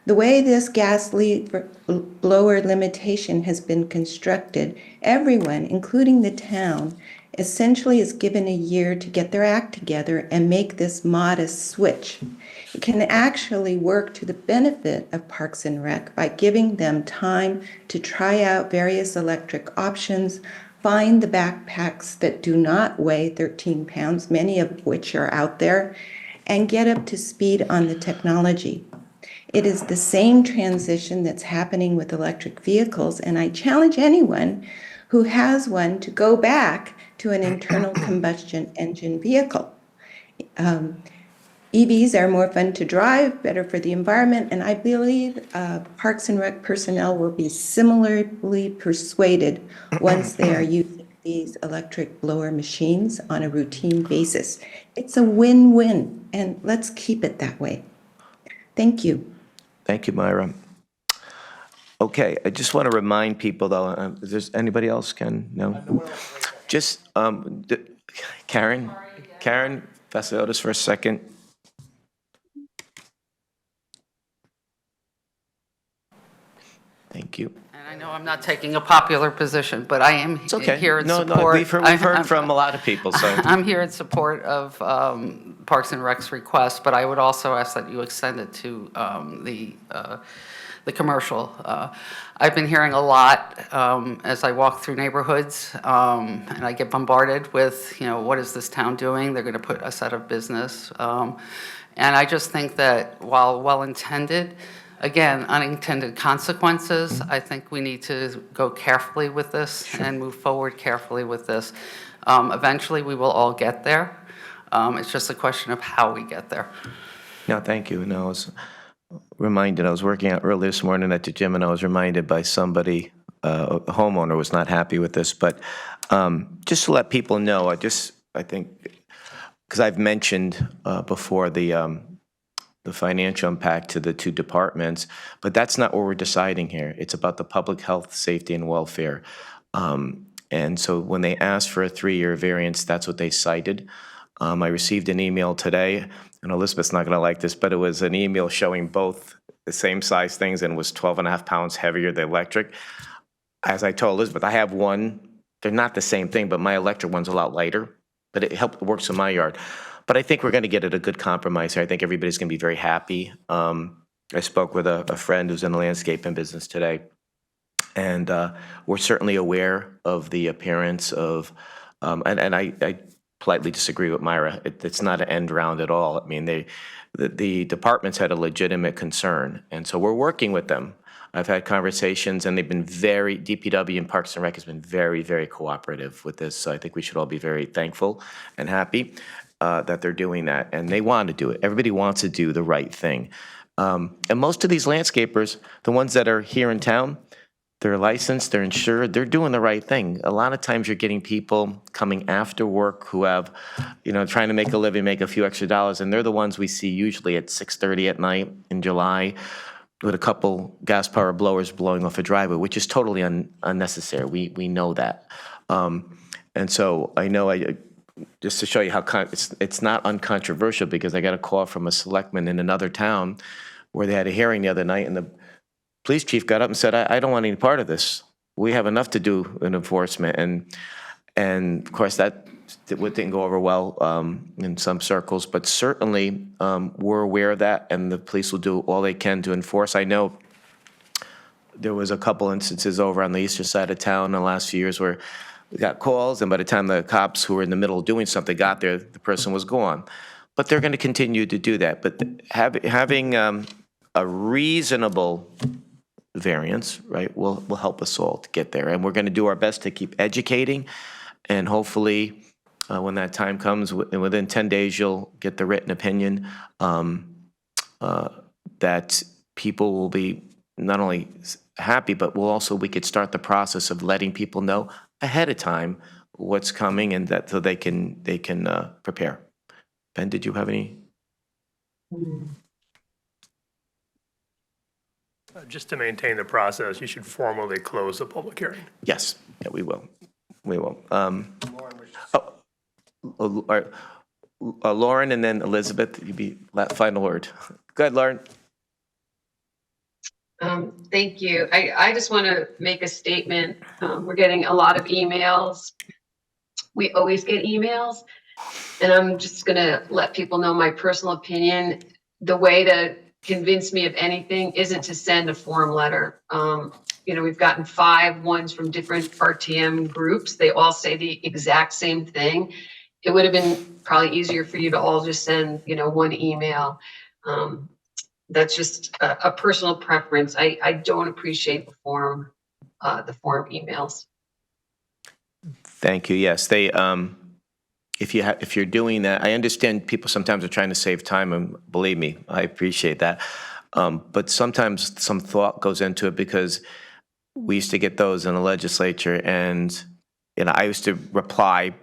The way this gas leaf blower limitation has been constructed, everyone, including the town, essentially is given a year to get their act together and make this modest switch. It can actually work to the benefit of Parks and Rec by giving them time to try out various electric options, find the backpacks that do not weigh 13 pounds, many of which are out there, and get up to speed on the technology. It is the same transition that's happening with electric vehicles, and I challenge anyone who has one to go back to an internal combustion engine vehicle. EVs are more fun to drive, better for the environment, and I believe Parks and Rec personnel will be similarly persuaded once they are using these electric blower machines on a routine basis. It's a win-win, and let's keep it that way. Thank you. Thank you, Myra. Okay, I just want to remind people, though, is there anybody else can? No? Just, Karen Vasiliotis for a second. Thank you. And I know I'm not taking a popular position, but I am It's okay. here in No, support. we've heard from a lot of people, so. I'm here in support of Parks and Rec's request, but I would also ask that you extend it to the commercial. I've been hearing a lot as I walk through neighborhoods, and I get bombarded with, what is this town doing? They're going to put us out of business. And I just think that while well-intended, again, unintended consequences. I think we need to go carefully with this and move forward carefully with this. Eventually, we will all get there. It's just a question of how we get there. No, thank you. No, I was reminded, I was working out early this morning at the gym, and I was reminded by somebody, a homeowner was not happy with this, but just to let people know, I think, because I've mentioned before the financial impact to the two departments, but that's not what we're deciding here. It's about the public health, safety, and welfare. And so when they asked for a 3-year variance, that's what they cited. I received an email today, and Elizabeth's not going to like this, but it was an email showing both the same size things and was 12.5 pounds heavier, the electric. As I told Elizabeth, I have one. They're not the same thing, but my electric one's a lot lighter, but it works in my yard. But I think we're going to get at a good compromise here. I think everybody's going to be very happy. I spoke with a friend who's in the landscaping business today, and we're certainly aware of the appearance of, and I politely disagree with Myra. It's not an end round at all. I mean, the departments had a legitimate concern, and so we're working with them. I've had conversations, and they've been DPW and Parks and Rec has been very, very cooperative with this. So I think we should all be very thankful and happy that they're doing that, and they want to do it. Everybody wants to do the right thing. And most of these landscapers, the ones that are here in town, they're licensed, they're insured, they're doing the right thing. A lot of times you're getting people coming after work who have, trying to make a living, make a few extra dollars, and they're the ones we see usually at 6:30 at night in July with a couple gas power blowers blowing off a driveway, which is totally unnecessary. We know that. And so I know just to show you how it's not uncontroversial, because I got a call from a selectman in another town where they had a hearing the other night, and the police chief got up and said, I don't want any part of this. We have enough to do in enforcement. And of course, that didn't go over well in some circles, but certainly we're aware of that, and the police will do all they can to enforce. I know there was a couple instances over on the eastern side of town in the last few years where we got calls, and by the time the cops who were in the middle of doing something got there, the person was gone. But they're going to continue to do that. But having a reasonable variance, right, will help us all to get there. And we're going to do our best to keep educating, and hopefully when that time comes, within 10 days, you'll get the written opinion that people will be not only happy, but we could start the process of letting people know ahead of time what's coming, and that so they can prepare. Ben, did you have any? Just to maintain the process, you should formally close the public hearing. Yes, yeah, we will. We will. Lauren, and then Elizabeth, you be final word. Go ahead, Lauren. Thank you. I just want to make a statement. We're getting a lot of emails. We always get emails, and I'm just going to let people know my personal opinion. The way to convince me of anything isn't to send a form letter. We've gotten 5 ones from different RTM groups. They all say the exact same thing. It would have been probably easier for you to all just send, one email. That's just a personal preference. I don't appreciate the form emails. Thank you. Yes, they. If you're doing that, I understand people sometimes are trying to save time, and believe me, I appreciate that. But sometimes some thought goes into it, because we used to get those in the legislature, and I used to reply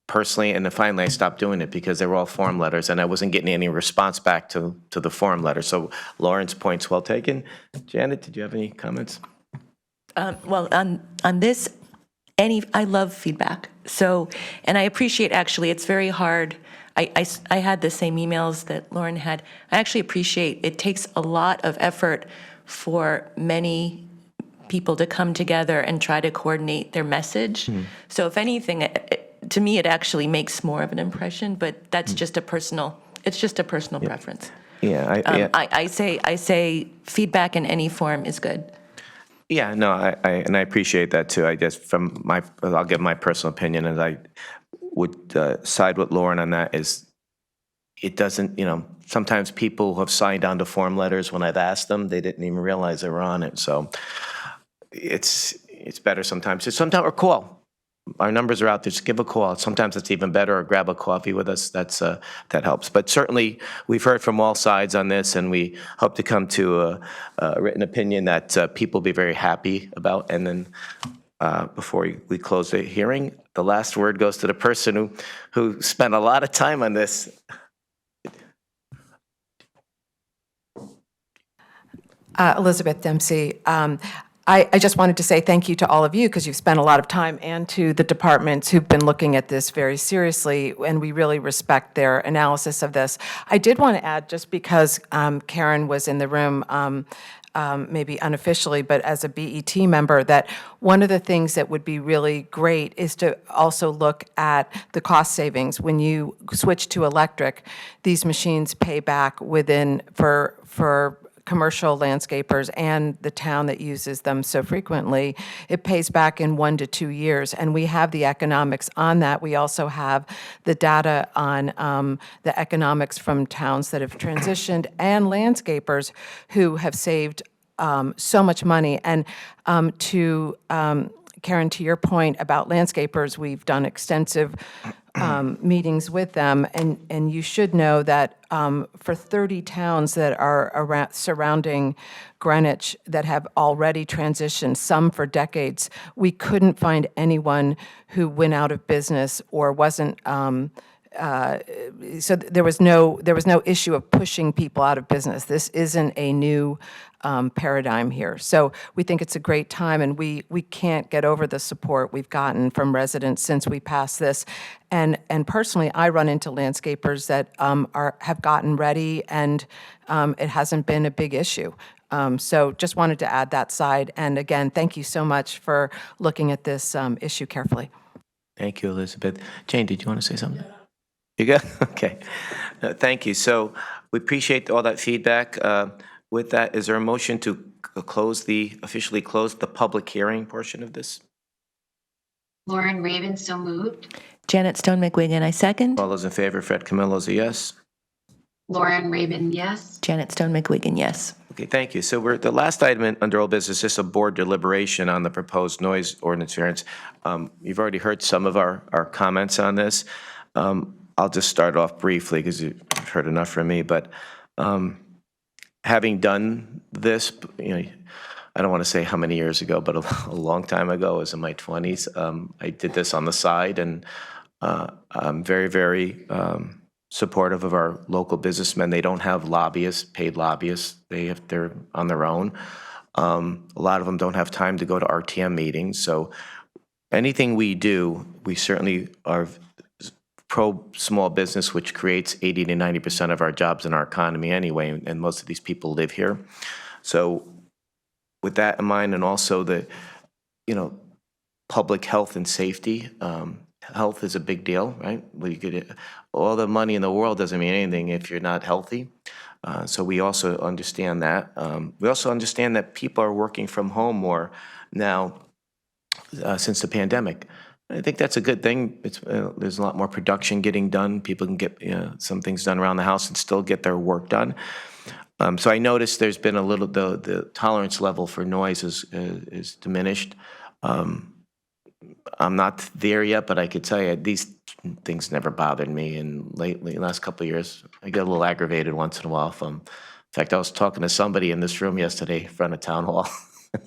personally, and then finally I stopped doing it because they were all form letters, and I wasn't getting any response back to the form letter. So Lauren's point's well taken. Janet, did you have any comments? Well, on this, I love feedback. So, and I appreciate, actually, it's very hard. I had the same emails that Lauren had. I actually appreciate it takes a lot of effort for many people to come together and try to coordinate their message. So if anything, to me, it actually makes more of an impression, but that's just a personal preference. Yeah. I say feedback in any form is good. Yeah, no, I appreciate that too. I guess I'll give my personal opinion, and I would side with Lauren on that. Is it doesn't, sometimes people have signed on to form letters when I've asked them, they didn't even realize they were on it. So it's better sometimes. Or call. Our numbers are out there. Just give a call. Sometimes it's even better, or grab a coffee with us. That helps. But certainly, we've heard from all sides on this, and we hope to come to a written opinion that people will be very happy about. And then before we close the hearing, the last word goes to the person who spent a lot of time on this. Elizabeth Dempsey. I just wanted to say thank you to all of you because you've spent a lot of time, and to the departments who've been looking at this very seriously, and we really respect their analysis of this. I did want to add, just because Karen was in the room, maybe unofficially, but as a BET member, that one of the things that would be really great is to also look at the cost savings. When you switch to electric, these machines pay back within, for commercial landscapers and the town that uses them so frequently, it pays back in 1 to 2 years. And we have the economics on that. We also have the data on the economics from towns that have transitioned and landscapers who have saved so much money. And to Karen, to your point about landscapers, we've done extensive meetings with them, and you should know that for 30 towns that are surrounding Greenwich that have already transitioned, some for decades, we couldn't find anyone who went out of business or wasn't. So there was no issue of pushing people out of business. This isn't a new paradigm here. So we think it's a great time, and we can't get over the support we've gotten from residents since we passed this. And personally, I run into landscapers that have gotten ready, and it hasn't been a big issue. So just wanted to add that side. And again, thank you so much for looking at this issue carefully. Thank you, Elizabeth. Jane, did you want to say something? You good? Okay. Thank you. So we appreciate all that feedback. With that, is there a motion to officially close the public hearing portion of this? Lauren Raven, so moved. Janet Stone McWigan, I second. All those in favor, Fred Camillo's a yes. Lauren Raven, yes. Janet Stone McWigan, yes. Okay, thank you. So the last item under old business is a board deliberation on the proposed noise ordinance variance. You've already heard some of our comments on this. I'll just start off briefly because you've heard enough from me, but having done this, I don't want to say how many years ago, but a long time ago, I was in my 20s. I did this on the side, and I'm very, very supportive of our local businessmen. They don't have lobbyists, paid lobbyists. They're on their own. A lot of them don't have time to go to RTM meetings. So anything we do, we certainly are pro small business, which creates 80 to 90% of our jobs in our economy anyway, and most of these people live here. So with that in mind, and also the, public health and safety, health is a big deal, right? All the money in the world doesn't mean anything if you're not healthy. So we also understand that. We also understand that people are working from home more now since the pandemic. I think that's a good thing. There's a lot more production getting done. People can get some things done around the house and still get their work done. So I noticed there's been a little, the tolerance level for noise is diminished. I'm not there yet, but I could tell you these things never bothered me. And lately, last couple of years, I get a little aggravated once in a while. In fact, I was talking to somebody in this room yesterday in front of town hall.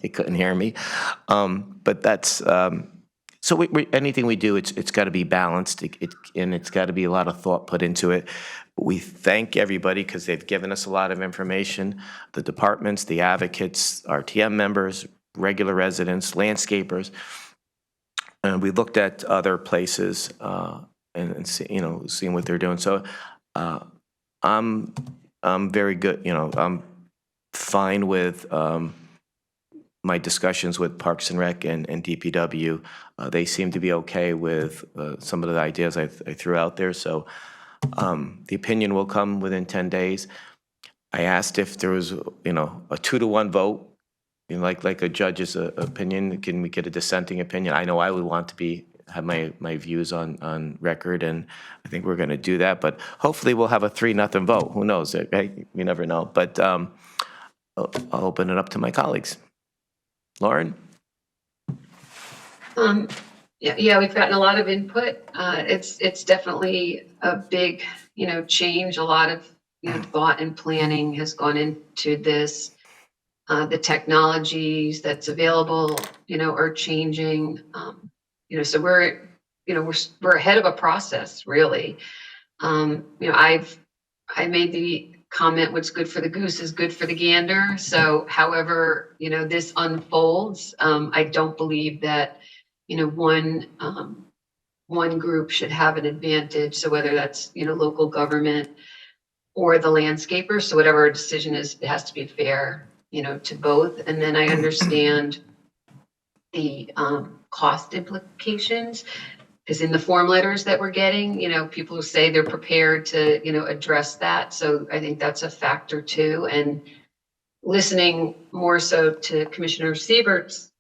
They couldn't hear me. But that's, so anything we do, it's got to be balanced, and it's got to be a lot of thought put into it. We thank everybody because they've given us a lot of information, the departments, the advocates, RTM members, regular residents, landscapers. And we looked at other places and seeing what they're doing. So I'm very good. I'm fine with my discussions with Parks and Rec and DPW. They seem to be okay with some of the ideas I threw out there. So the opinion will come within 10 days. I asked if there was, a 2-to-1 vote, like a judge's opinion. Can we get a dissenting opinion? I know I would want to be have my views on record, and I think we're going to do that. But hopefully we'll have a 3-0 vote. Who knows? Right? You never know. But I'll open it up to my colleagues. Lauren? Yeah, we've gotten a lot of input. It's definitely a big, change. A lot of, thought and planning has gone into this. The technologies that's available, are changing. So we're ahead of a process, really. I made the comment, what's good for the goose is good for the gander. So however, this unfolds, I don't believe that, one group should have an advantage. So whether that's, local government or the landscaper, so whatever our decision is, it has to be fair, to both. And then I understand the cost implications, because in the form letters that we're getting, people who say they're prepared to, address that. So I think that's a factor too. And listening more so to Commissioner Siebert's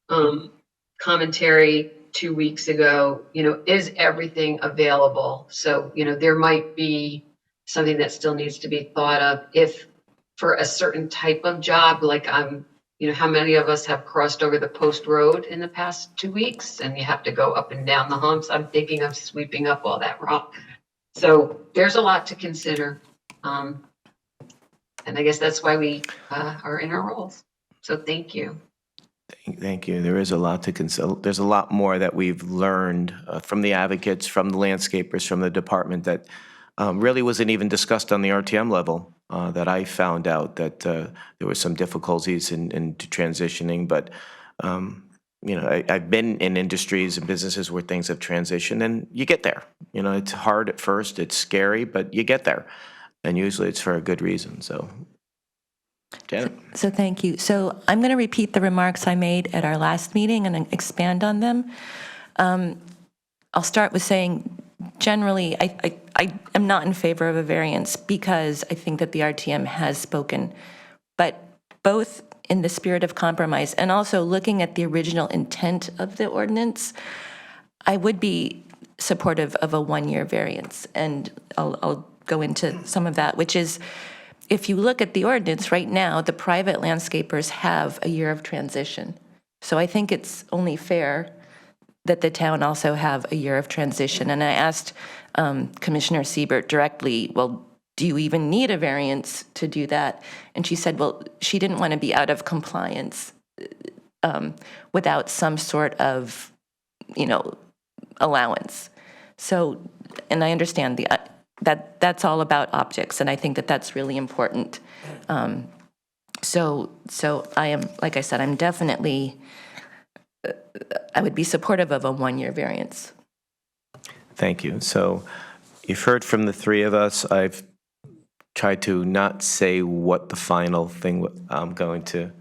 commentary 2 weeks ago, is everything available? So, there might be something that still needs to be thought of if for a certain type of job, like how many of us have crossed over the post road in the past 2 weeks and you have to go up and down the humps? I'm thinking of sweeping up all that rock. So there's a lot to consider. And I guess that's why we are in our roles. So thank you. Thank you. There is a lot to consider. There's a lot more that we've learned from the advocates, from the landscapers, from the department that really wasn't even discussed on the RTM level. That I found out that there were some difficulties in transitioning, but I've been in industries and businesses where things have transitioned, and you get there. It's hard at first, it's scary, but you get there, and usually it's for a good reason. So, Janet. So thank you. So I'm going to repeat the remarks I made at our last meeting and expand on them. I'll start with saying, generally, I am not in favor of a variance because I think that the RTM has spoken. But both in the spirit of compromise and also looking at the original intent of the ordinance, I would be supportive of a 1-year variance. And I'll go into some of that, which is, if you look at the ordinance right now, the private landscapers have a year of transition. So I think it's only fair that the town also have a year of transition. And I asked Commissioner Siebert directly, well, do you even need a variance to do that? And she said, well, she didn't want to be out of compliance without some sort of, allowance. So, and I understand that's all about optics, and I think that that's really important. So I am, like I said, I'm definitely, I would be supportive of a 1-year variance. Thank you. So you've heard from the three of us. I've tried to not say what the final thing I'm going to.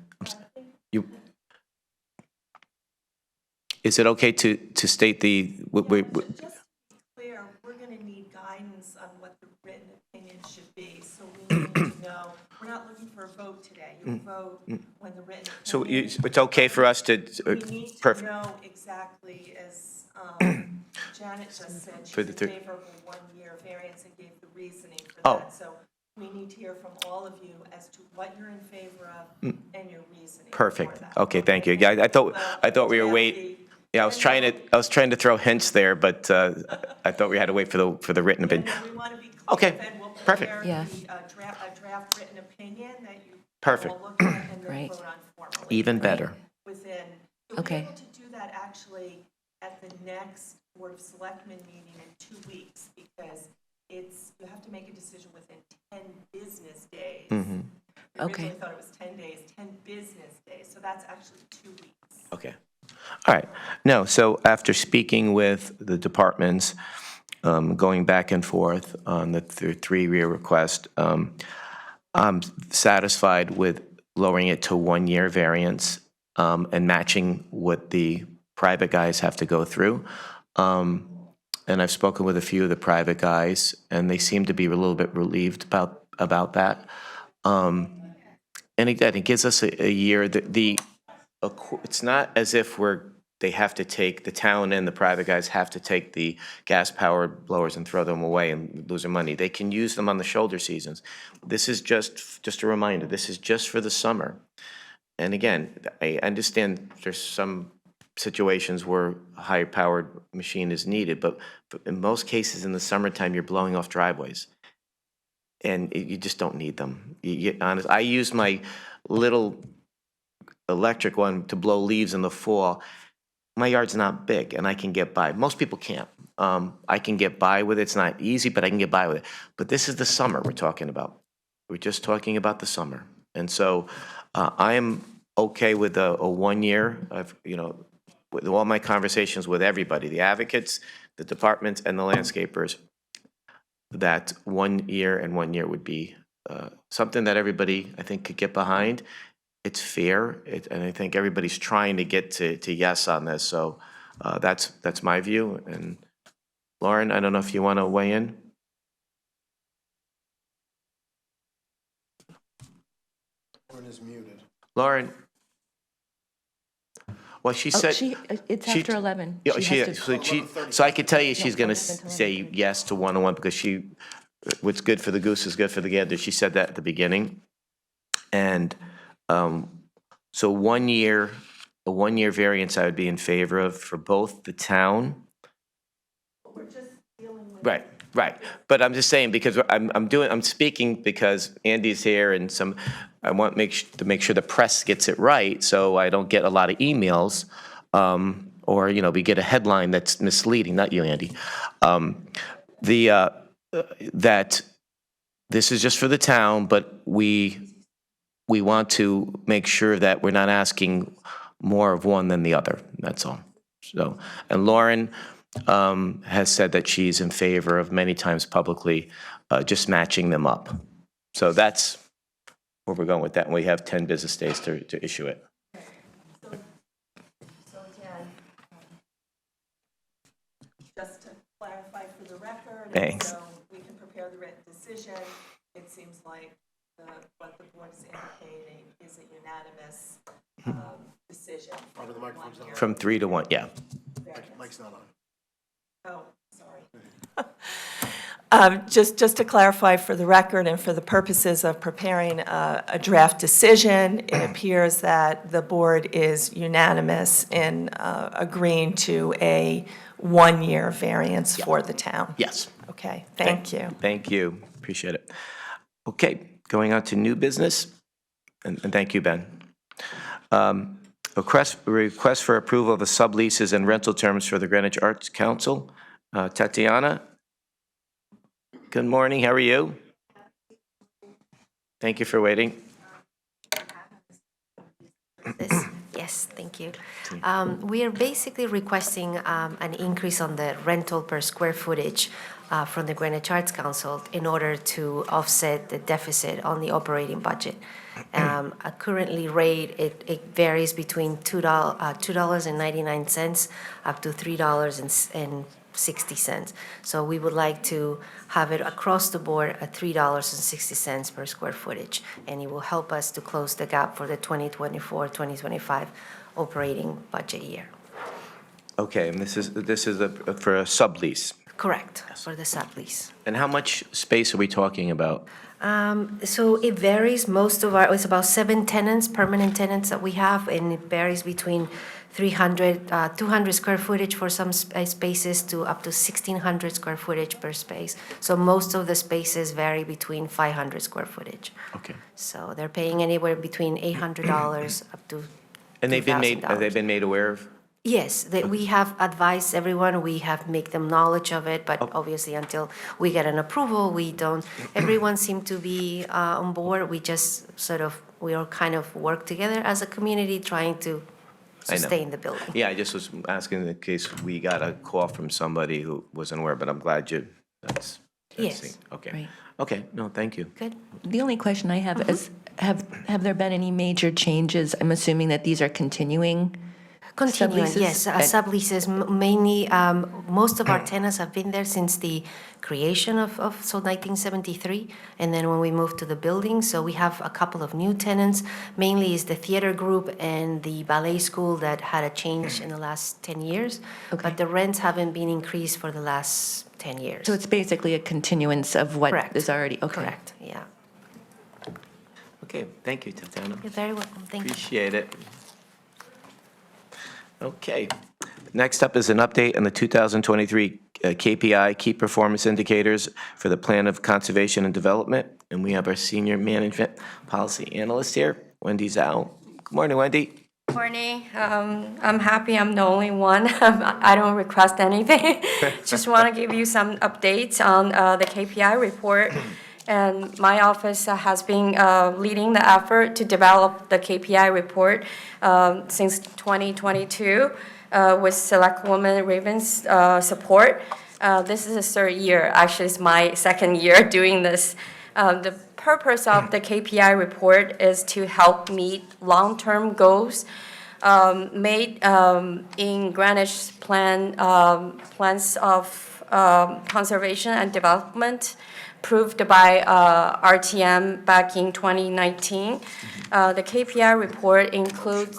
Is it okay to state the? Just to be clear, we're going to need guidance on what the written opinion should be. So we need to know. We're not looking for a vote today. You'll vote when the written opinion. So it's okay for us to. We need to know exactly, as Janet just said, she's in favor of a 1-year variance and gave the reasoning for that. So we need to hear from all of you as to what you're in favor of and your reasoning. Perfect. Okay, thank you. Yeah, I thought we were waiting. Yeah, I was trying to throw hints there, but I thought we had to wait for the written opinion. We want to be clear. Okay, Then we'll perfect. prepare a draft written opinion that you Perfect. will look at and then Right. vote on formally. Even better. You'll Okay. be able to do that actually at the next Board of Selectmen meeting in 2 weeks, because you have to make a decision within 10 business days. Mm-hmm. We originally Okay. thought it was 10 days, 10 business days, so that's actually 2 weeks. Okay. All right. No, so after speaking with the departments, going back and forth on the 3-year request, I'm satisfied with lowering it to 1-year variance and matching what the private guys have to go through. And I've spoken with a few of the private guys, and they seem to be a little bit relieved about that. And again, it gives us a year. It's not as if we're they have to take, the town and the private guys have to take the gas-powered blowers and throw them away and lose their money. They can use them on the shoulder seasons. This is just a reminder, this is just for the summer. And again, I understand there's some situations where a higher-powered machine is needed, but in most cases in the summertime, you're blowing off driveways. And you just don't need them. Honest, I use my little electric one to blow leaves in the fall. My yard's not big, and I can get by. Most people can't. I can get by with it. It's not easy, but I can get by with it. But this is the summer we're talking about. We're just talking about the summer. And so I am okay with a 1 year. With all my conversations with everybody, the advocates, the departments, and the landscapers, that 1 year and 1 year would be something that everybody, I think, could get behind. It's fair, and I think everybody's trying to get to yes on this. So that's my view. And Lauren, I don't know if you want to weigh in. Lauren is muted. Lauren. Well, she said. It's after 11. Yeah, She has to- so I could tell you she's going to 11 to say yes to 101 because what's good for the goose is good for the gander. She said that at the beginning. And so 1 year, a 1 year variance I would be in favor of for both the town. We're just dealing with. Right. But I'm just saying because I'm speaking because Andy's here and I want to make sure the press gets it right so I don't get a lot of emails or, we get a headline that's misleading, not you, Andy. That this is just for the town, but we want to make sure that we're not asking more of one than the other, that's all. So, and Lauren has said that she's in favor of many times publicly just matching them up. So that's where we're going with that, and we have 10 business days to issue it. So Jan, just to clarify for the record, Thanks. so we can prepare the written decision, it seems like what the board is indicating is a unanimous decision. Part of the microphone's not on. From 3 to 1, yeah. Mic's not on. Oh, sorry. Just to clarify for the record and for the purposes of preparing a draft decision, it appears that the board is unanimous in agreeing to a 1 year variance for the town. Yes. Okay, thank you. Thank you, appreciate it. Okay, going on to new business, and thank you, Ben. Request for approval of the subleases and rental terms for the Greenwich Arts Council. Tatiana? Good morning, how are you? Thank you for waiting. Yes, thank you. We are basically requesting an increase on the rental per square footage from the Greenwich Arts Council in order to offset the deficit on the operating budget. A currently rate, it varies between $2.99 up to $3.60. So we would like to have it across the board at $3.60 per square footage, and it will help us to close the gap for the 2024-2025 operating budget year. Okay, and this is for a sublease. Correct, for the sublease. And how much space are we talking about? So it varies. It's about 7 tenants, permanent tenants that we have, and it varies between 200 square footage for some spaces to up to 1,600 square footage per space. So most of the spaces vary between 500 square footage. Okay. So they're paying anywhere between $800 up to And have they been made aware of? Yes, we have advised everyone, we have make them knowledge of it, but obviously until we get an approval, we don't, everyone seemed to be on board. We just we all kind of work together as a community trying to sustain the building. Yeah, I just was asking in case we got a call from somebody who wasn't aware, but I'm glad that's Yes. okay. Right. Okay, no, thank you. Good. The only question I have is, have there been any major changes? I'm assuming that these are continuing. Continuing, Subleases? yes, subleases, mainly, most of our tenants have been there since the creation of 1973, and then when we moved to the building, so we have a couple of new tenants, mainly is the theater group and the ballet school that had a change in the last 10 years, but the rents haven't been increased for the last 10 years. So it's basically a continuance of what Correct. is already, okay. Correct, yeah. Okay, thank you, Tatiana. You're very welcome, thank you. Appreciate it. Okay. Next up is an update on the 2023 KPI, Key Performance Indicators for the Plan of Conservation and Development. And we have our Senior Management Policy Analyst here, Wendy Zhao. Good morning, Wendy. Morning. I'm happy I'm the only one. I don't request anything. Just want to give you some updates on the KPI report. And my office has been leading the effort to develop the KPI report since 2022 with Selectwoman Raven's support. This is the third year. Actually, it's my second year doing this. The purpose of the KPI report is to help meet long-term goals made in Greenwich plans of conservation and development approved by RTM back in 2019. The KPI report includes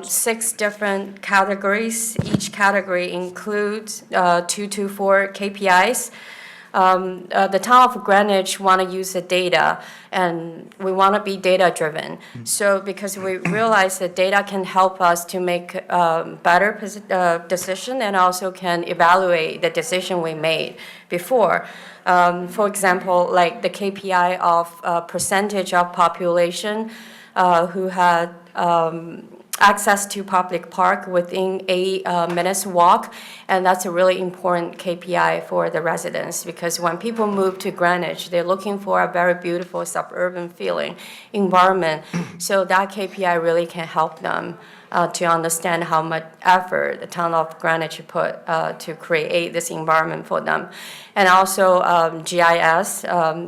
6 different categories. Each category includes 2 to 4 KPIs. The town of Greenwich want to use the data, and we want to be data-driven. So because we realize that data can help us to make better decision and also can evaluate the decision we made before. For example, like the KPI of percentage of population who had access to public park within 8 minutes walk, and that's a really important KPI for the residents because when people move to Greenwich, they're looking for a very beautiful suburban feeling environment. So that KPI really can help them to understand how much effort the town of Greenwich put to create this environment for them. And also GIS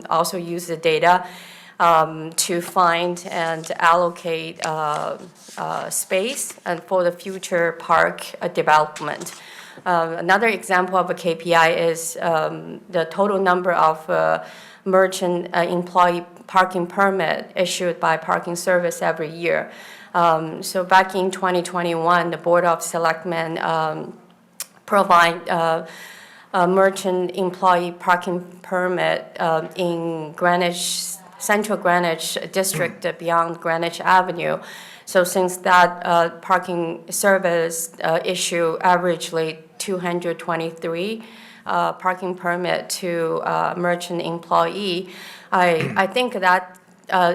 also use the data to find and allocate space and for the future park development. Another example of a KPI is the total number of merchant employee parking permit issued by parking service every year. So back in 2021, the Board of Selectmen provide merchant employee parking permit in Greenwich, Central Greenwich District beyond Greenwich Avenue. So since that parking service issue averagely 223 parking permit to merchant employee, I think that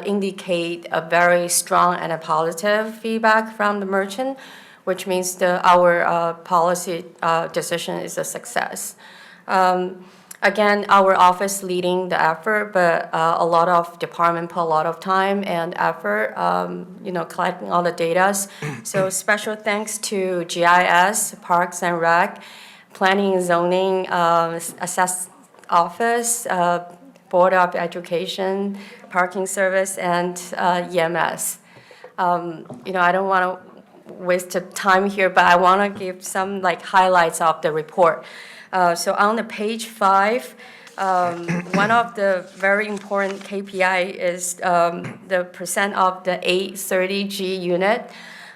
indicate a very strong and a positive feedback from the merchant, which means our policy decision is a success. Again, our office leading the effort, but a lot of department put a lot of time and effort, collecting all the data. So special thanks to GIS, Parks and Rec, Planning and Zoning, Assess Office, Board of Education, Parking Service, and EMS. I don't want to waste the time here, but I want to give some highlights of the report. So on the page 5, one of the very important KPI is the percent of the 830G unit.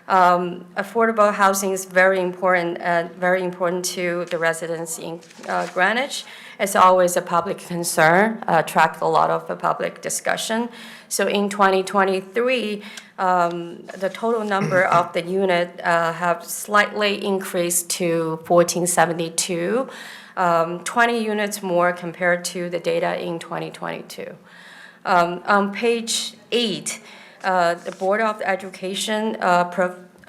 Affordable housing is very important to the residents in Greenwich. It's always a public concern, attract a lot of public discussion. So in 2023, the total number of the unit have slightly increased to 1472, 20 units more compared to the data in 2022. On page 8, the Board of Education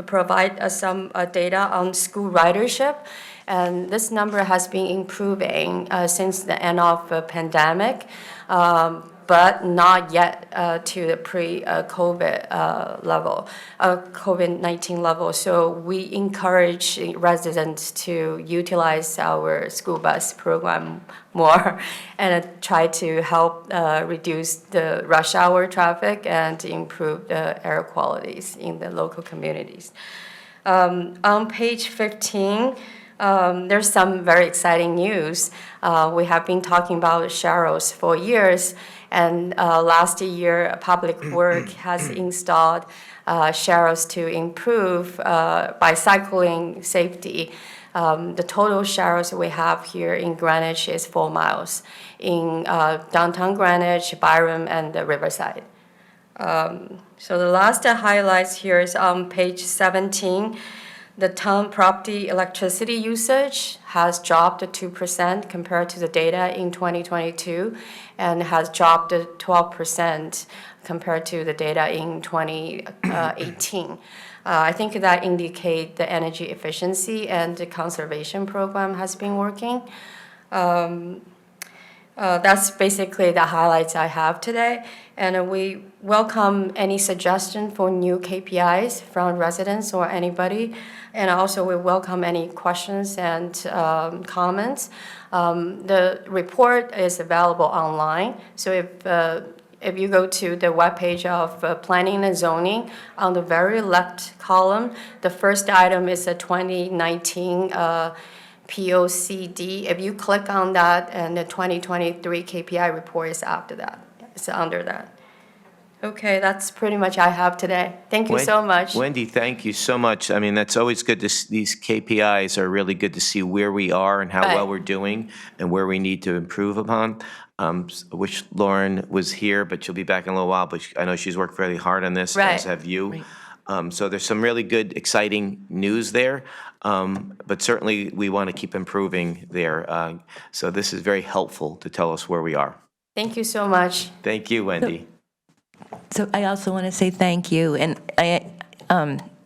provide some data on school ridership, and this number has been improving since the end of the pandemic, but not yet to the pre-COVID level, COVID-19 level. So we encourage residents to utilize our school bus program more and try to help reduce the rush hour traffic and improve the air qualities in the local communities. On page 15, there's some very exciting news. We have been talking about sharrows for years, and last year, Public Work has installed sharrows to improve bicycling safety. The total sharrows we have here in Greenwich is 4 miles in downtown Greenwich, Byram, and Riverside. So the last highlights here is on page 17. The town property electricity usage has dropped 2% compared to the data in 2022 and has dropped 12% compared to the data in 2018. I think that indicates the energy efficiency and the conservation program has been working. That's basically the highlights I have today. And we welcome any suggestion for new KPIs from residents or anybody. And also we welcome any questions and comments. The report is available online. So if you go to the webpage of Planning and Zoning, on the very left column, the first item is a 2019 POCD. If you click on that, and the 2023 KPI report is after that. It's under that. Okay, that's pretty much I have today. Thank you so much. Wendy, thank you so much. I mean, that's always good these KPIs are really good to see where we are and how well we're doing and where we need to improve upon. I wish Lauren was here, but she'll be back in a little while, but I know she's worked really hard on this, as have you. So there's some really good, exciting news there, but certainly we want to keep improving there. So this is very helpful to tell us where we are. Thank you so much. Thank you, Wendy. So I also want to say thank you. And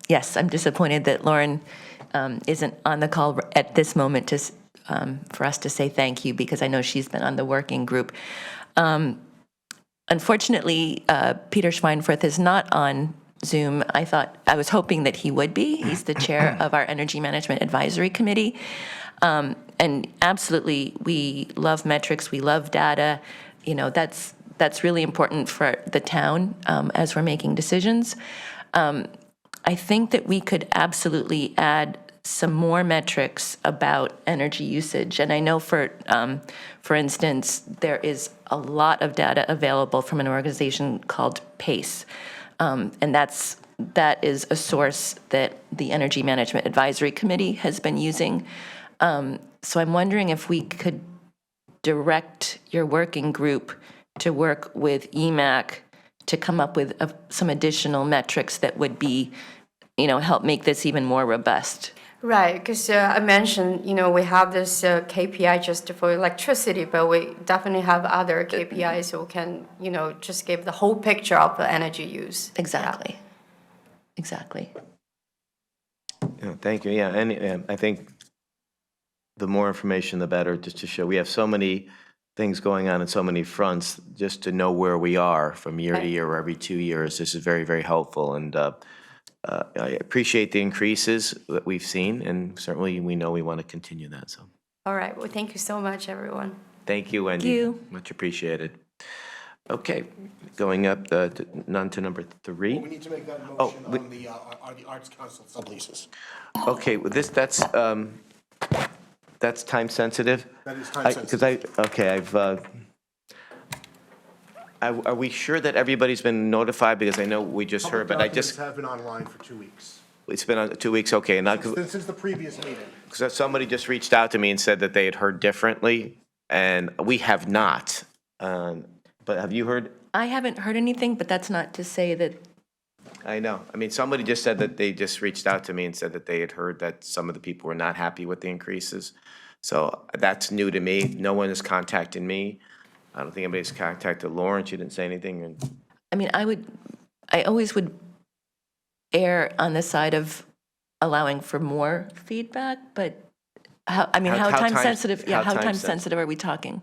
yes, I'm disappointed that Lauren isn't on the call at this moment for us to say thank you, because I know she's been on the working group. Unfortunately, Peter Schweinfurth is not on Zoom. I was hoping that he would be. He's the chair of our Energy Management Advisory Committee. And absolutely, we love metrics, we love data. You know, that's really important for the town as we're making decisions. I think that we could absolutely add some more metrics about energy usage. And I know for instance, there is a lot of data available from an organization called PACE. And that is a source that the Energy Management Advisory Committee has been using. So I'm wondering if we could direct your working group to work with EMAC to come up with some additional metrics that would be, help make this even more robust. Right, because I mentioned, we have this KPI just for electricity, but we definitely have other KPIs so we can, just give the whole picture of the energy use. Exactly. Exactly. Thank you. Yeah, and I think the more information, the better, just to show we have so many things going on in so many fronts, just to know where we are from year to year or every 2 years. This is very, very helpful. And I appreciate the increases that we've seen, and certainly we know we want to continue that. So. All right. Well, thank you so much, everyone. Thank you, Wendy. Thank you. Much appreciated. Okay, going up to number 3. We need to make that motion on the Arts Council subleases. Okay, well, that's time sensitive? That is time sensitive. Are we sure that everybody's been notified? Because I know we just heard, but Documents have been online for 2 weeks. It's been on 2 weeks, okay. Since the previous meeting. Because somebody just reached out to me and said that they had heard differently, and we have not. But have you heard? I haven't heard anything, but that's not to say that. I know. I mean, somebody just said that they just reached out to me and said that they had heard that some of the people were not happy with the increases. So that's new to me. No one has contacted me. I don't think anybody's contacted Lauren. She didn't say anything. I mean, I always would err on the side of allowing for more feedback, but how time sensitive? Yeah, how time sensitive are we talking?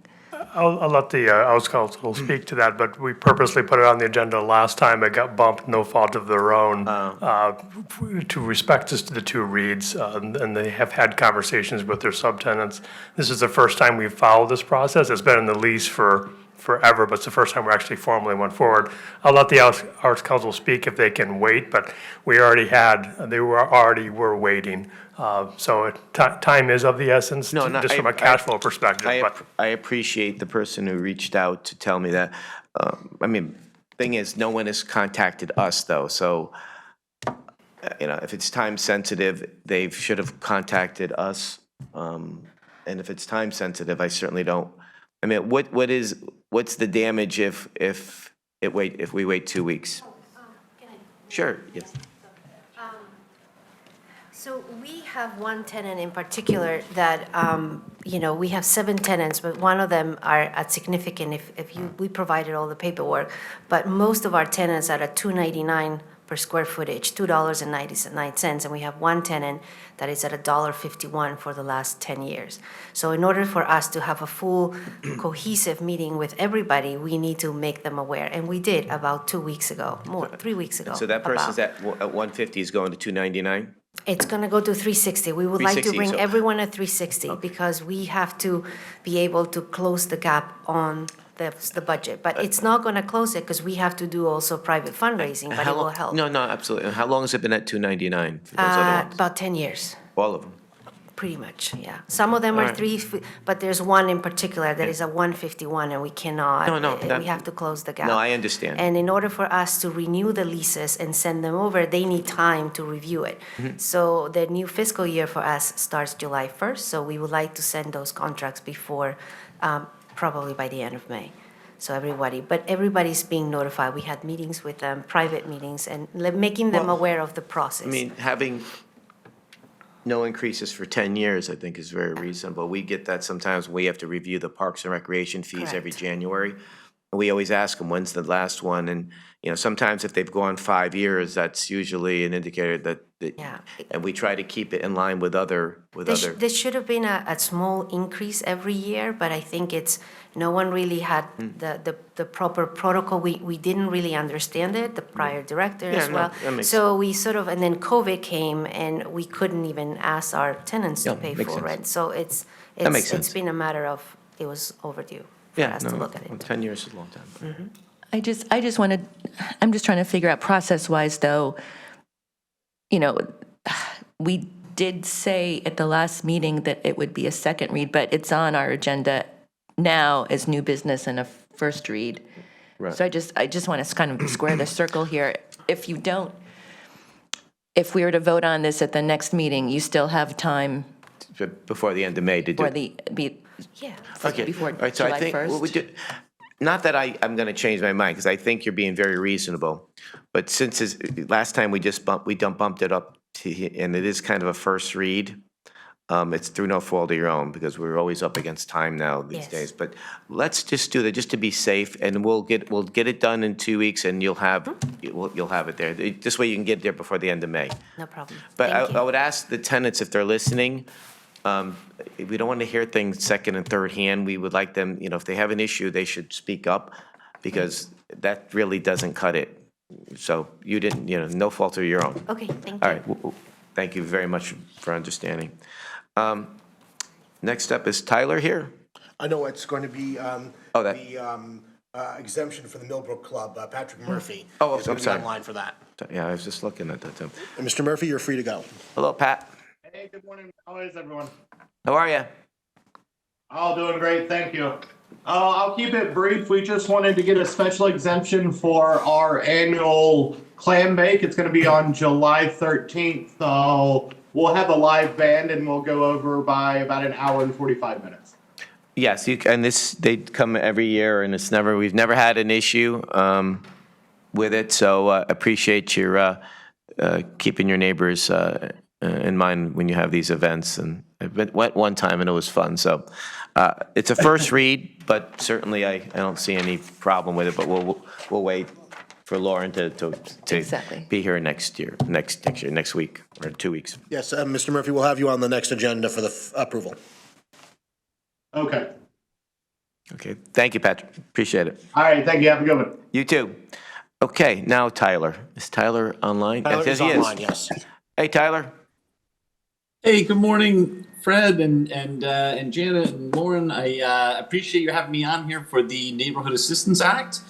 I'll let the House Council speak to that, but we purposely put it on the agenda last time. It got bumped, no fault of their own, to respect just the 2 reads, and they have had conversations with their subtenants. This is the first time we've followed this process. It's been in the lease for forever, but it's the first time we actually formally went forward. I'll let the Arts Council speak if they can wait, but we already were waiting. So time is of the essence, just from a cash flow perspective. But I appreciate the person who reached out to tell me that. I mean, thing is, no one has contacted us, though, so, if it's time sensitive, they should have contacted us. And if it's time sensitive, I certainly don't, I mean, what's the damage if we wait 2 weeks? Sure, yes. So we have one tenant in particular that, we have 7 tenants, but one of them are at significant, we provided all the paperwork, but most of our tenants are at $2.99 per square footage, $2.99, and we have one tenant that is at $1.51 for the last 10 years. So in order for us to have a full cohesive meeting with everybody, we need to make them aware, and we did about 2 weeks ago, 3 weeks ago. So that person's about. at 150 is going to 299? It's going to go to 360. We would like to 360, bring so- everyone at 360 because we have to be able to close the gap on the budget. But it's not going to close it because we have to do also private fundraising, but it will help. No, absolutely. And how long has it been at 299 for those other ones? About 10 years, All of them? pretty much, yeah. Some of them are All right. but there's one in particular that is a 151 and we cannot. No, We have to close the gap. No, I understand. And in order for us to renew the leases and send them over, they need time to review it. Mm-hmm. So the new fiscal year for us starts July 1st, so we would like to send those contracts before, probably by the end of May. So everybody's being notified. We had meetings with them, private meetings, and making them aware of the process. I mean, having no increases for 10 years, I think, is very reasonable. We get that sometimes when we have to review the parks and recreation fees every January. We always ask them, when's the last one? And, sometimes if they've gone 5 years, that's usually an indicator that, Yeah. and we try to keep it in line with other. There should have been a small increase every year, but I think no one really had the proper protocol. We didn't really understand it, the prior director Yeah, as no, well. that makes So we and then COVID came and we couldn't even ask our tenants to Yeah, pay makes full sense. rent. So That makes sense. it's been a matter of, it was overdue for Yeah, us to look at it. 10 years is a long time. I just wanted, I'm just trying to figure out process-wise, though, we did say at the last meeting that it would be a second read, but it's on our agenda now as new business and a first read. Right. So I just want to kind of square the circle here. If we were to vote on this at the next meeting, you still have time Before the end of May to do. for Yeah. Okay. before All right, so I July think what we 1st? do, not that I'm going to change my mind, because I think you're being very reasonable. But since last time we bumped it up to, and it is kind of a first read, it's through no fault of your own, because we're always up against time now these Yes. days. But let's just do that, just to be safe, and we'll get it done in 2 weeks, and you'll have it there. This way you can get there before the end of May. No problem. But Thank you. I would ask the tenants if they're listening, we don't want to hear things second and third hand. We would like them, if they have an issue, they should speak up, because that really doesn't cut it. So you didn't, no fault of your own. Okay, thank you. All right, thank you very much for understanding. Next up is Tyler here. I know it's going to be that- the exemption for the Millbrook Club. Patrick Murphy Oh, is going I'm to be sorry. online for that. Yeah, I was just looking at that too. And Mr. Murphy, you're free to go. Hello, Pat. Hey, good morning. How is everyone? How are you? All doing great, thank you. I'll keep it brief. We just wanted to get a special exemption for our annual clam bake. It's going to be on July 13th. So we'll have a live band and we'll go over by about an hour and 45 minutes. Yes, and they come every year, and we've never had an issue with it. So appreciate your keeping your neighbors in mind when you have these events. And I went one time and it was fun. So it's a first read, but certainly I don't see any problem with it. But we'll wait for Lauren to Exactly. be here next week, or 2 weeks. Yes, Mr. Murphy, we'll have you on the next agenda for the approval. Okay. Okay, thank you, Patrick. Appreciate it. All right, thank you. Have a good one. You too. Okay, now Tyler. Is Tyler online? Tyler Yes, is he online, yes. Hey, Tyler. Hey, good morning. Fred and Janet and Lauren, I appreciate you having me on here for the Neighborhood Assistance Act.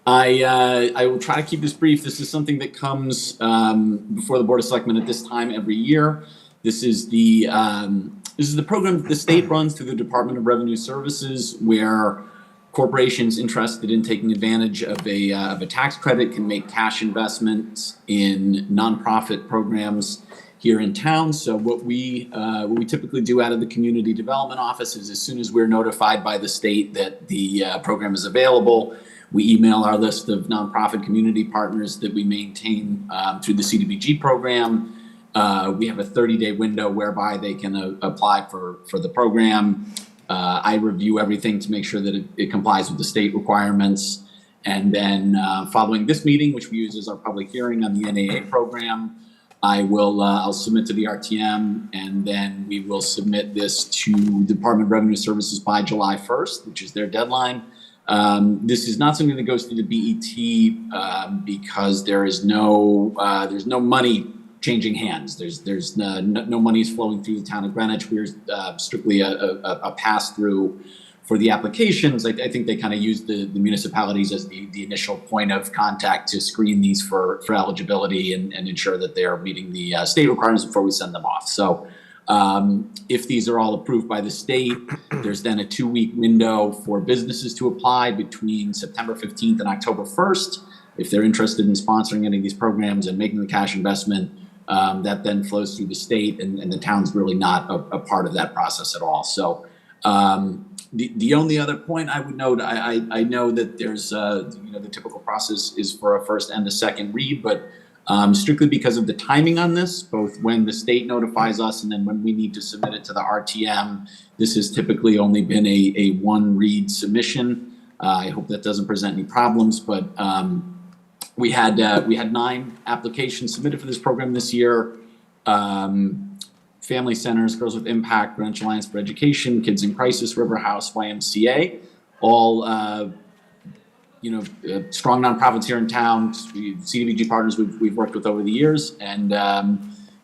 I will try to keep this brief. This is something that comes before the Board of Selectmen at this time every year. This is the program that the state runs through the Department of Revenue Services, where corporations interested in taking advantage of a tax credit can make cash investments in nonprofit programs here in town. So what we typically do out of the community development office is, as soon as we're notified by the state that the program is available, we email our list of nonprofit community partners that we maintain through the CDBG program. We have a 30-day window whereby they can apply for the program. I review everything to make sure that it complies with the state requirements. And then following this meeting, which we use as our public hearing on the NAA program, I'll submit to the RTM, and then we will submit this to the Department of Revenue Services by July 1st, which is their deadline. This is not something that goes through the BET because there's no money changing hands. There's no money is flowing through the town of Greenwich. We're strictly a pass through for the applications. I think they kind of use the municipalities as the initial point of contact to screen these for eligibility and ensure that they are meeting the state requirements before we send them off. So if these are all approved by the state, there's then a 2-week window for businesses to apply between September 15th and October 1st. If they're interested in sponsoring any of these programs and making the cash investment, that then flows through the state, and the town's really not a part of that process at all. So the only other point I would note, I know that there's the typical process is for a first and a second read, but strictly because of the timing on this, both when the state notifies us and then when we need to submit it to the RTM, this has typically only been a one-read submission. I hope that doesn't present any problems, but we had 9 applications submitted for this program this year. Family Centers, Girls with Impact, Greenwich Alliance for Education, Kids in Crisis, River House, YMCA, all strong nonprofits here in town, CDBG partners we've worked with over the years, and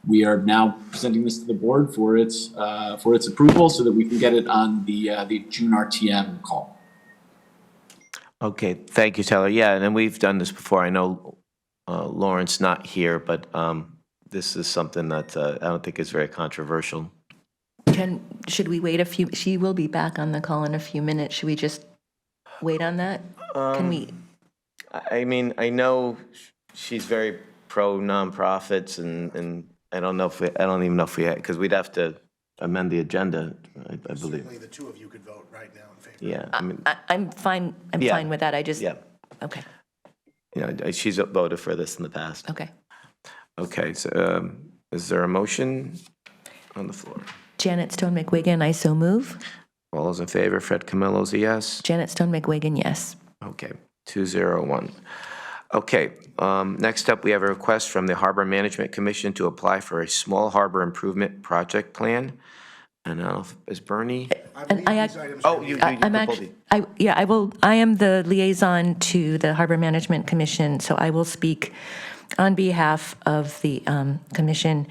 we are now presenting this to the board for its approval so that we can get it on the June RTM call. Okay, thank you, Taylor. Yeah, and then we've done this before. I know Lauren's not here, but this is something that I don't think is very controversial. Should we wait a few? She will be back on the call in a few minutes. Should we just wait on that? Can we? I mean, I know she's very pro nonprofits, and I don't even know if we because we'd have to amend the agenda. I believe. Certainly, the two of you could vote right now in favor. Yeah, I mean, I'm fine. I'm fine with that. Okay. Yeah, she's voted for this in the past. Okay. Okay, so is there a motion on the floor? Janet Stone McWigan, I so move. All those in favor, Fred Camillo's a yes. Janet Stone McWigan, yes. Okay, 201. Okay, next up, we have a request from the Harbor Management Commission to apply for a small harbor improvement project plan. And is Bernie? I am the liaison to the Harbor Management Commission, so I will speak on behalf of the commission.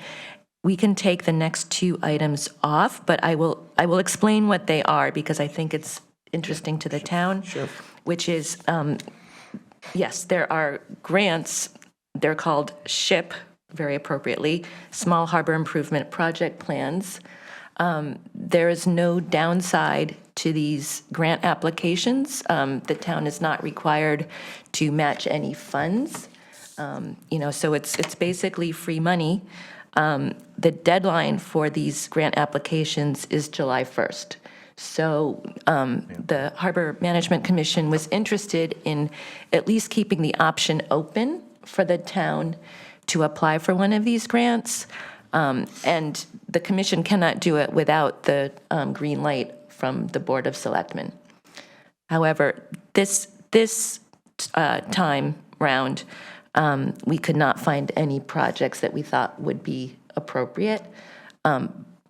We can take the next 2 items off, but I will explain what they are because I think it's interesting to the town. Sure. Which is, yes, there are grants. They're called SHIP, very appropriately, Small Harbor Improvement Project Plans. There is no downside to these grant applications. The town is not required to match any funds. So it's basically free money. The deadline for these grant applications is July 1st. So the Harbor Management Commission was interested in at least keeping the option open for the town to apply for one of these grants. And the commission cannot do it without the green light from the Board of Selectmen. However, this time round, we could not find any projects that we thought would be appropriate.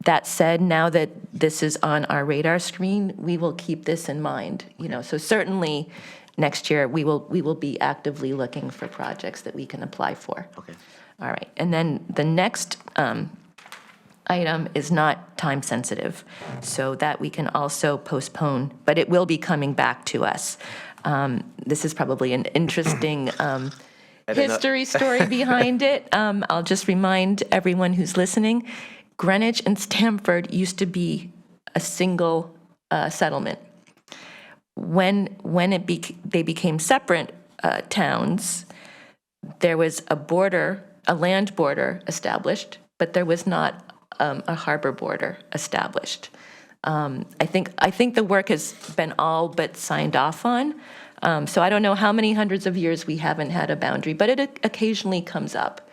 That said, now that this is on our radar screen, we will keep this in mind. So certainly next year we will be actively looking for projects that we can apply for. Okay. All right, and then the next item is not time sensitive, so that we can also postpone, but it will be coming back to us. This is probably an interesting history story behind it. I'll just remind everyone who's listening, Greenwich and Stamford used to be a single settlement. When they became separate towns, there was a land border established, but there was not a harbor border established. I think the work has been all but signed off on. So I don't know how many hundreds of years we haven't had a boundary, but it occasionally comes up.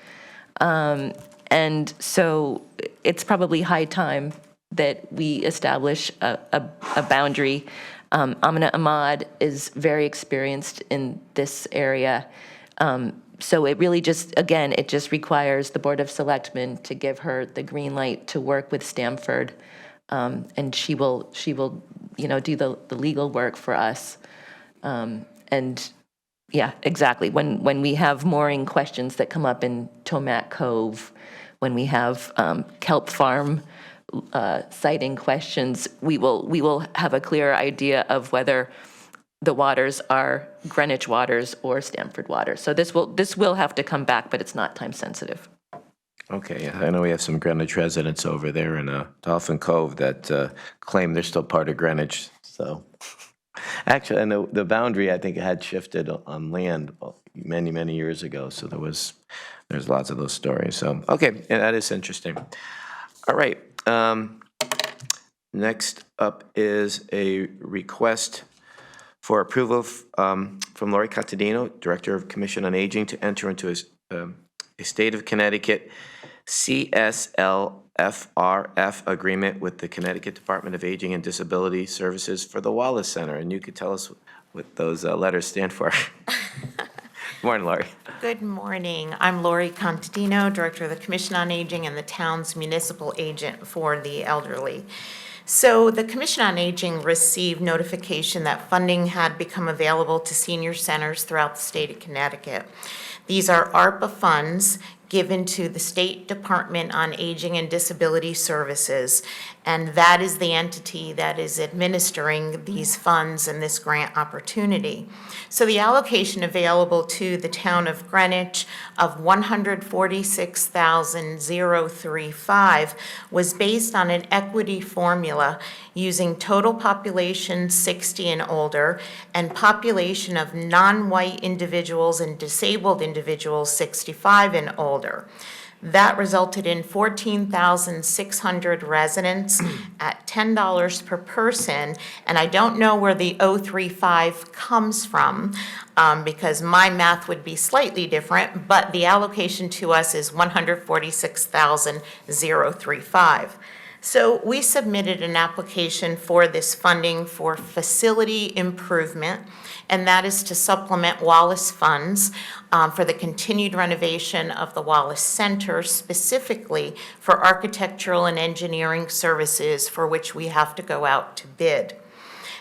And so it's probably high time that we establish a boundary. Amina Ahmad is very experienced in this area. So it really it just requires the Board of Selectmen to give her the green light to work with Stamford. And she will, do the legal work for us. And yeah, exactly. When we have mooring questions that come up in Tomac Cove, when we have kelp farm siting questions, we will have a clear idea of whether the waters are Greenwich waters or Stamford waters. So this will have to come back, but it's not time sensitive. Okay, yeah, I know we have some Greenwich residents over there in Dolphin Cove that claim they're still part of Greenwich, so. Actually, I know the boundary, I think, had shifted on land many, many years ago, so there's lots of those stories, so, okay, yeah, that is interesting. All right, next up is a request for approval from Lori Contadino, Director of Commission on Aging, to enter into a State of Connecticut CSLFRF agreement with the Connecticut Department of Aging and Disability Services for the Wallace Center. And you could tell us what those letters stand for. Good morning, Lori. Good morning. I'm Lori Contadino, Director of the Commission on Aging and the town's municipal agent for the elderly. So the Commission on Aging received notification that funding had become available to senior centers throughout the state of Connecticut. These are ARPA funds given to the State Department on Aging and Disability Services, and that is the entity that is administering these funds and this grant opportunity. So the allocation available to the town of Greenwich of $146,035 was based on an equity formula using total population 60 and older and population of non-white individuals and disabled individuals 65 and older. That resulted in 14,600 residents at $10 per person. And I don't know where the 035 comes from because my math would be slightly different, but the allocation to us is 146,035. So we submitted an application for this funding for facility improvement, and that is to supplement Wallace funds for the continued renovation of the Wallace Center, specifically for architectural and engineering services for which we have to go out to bid.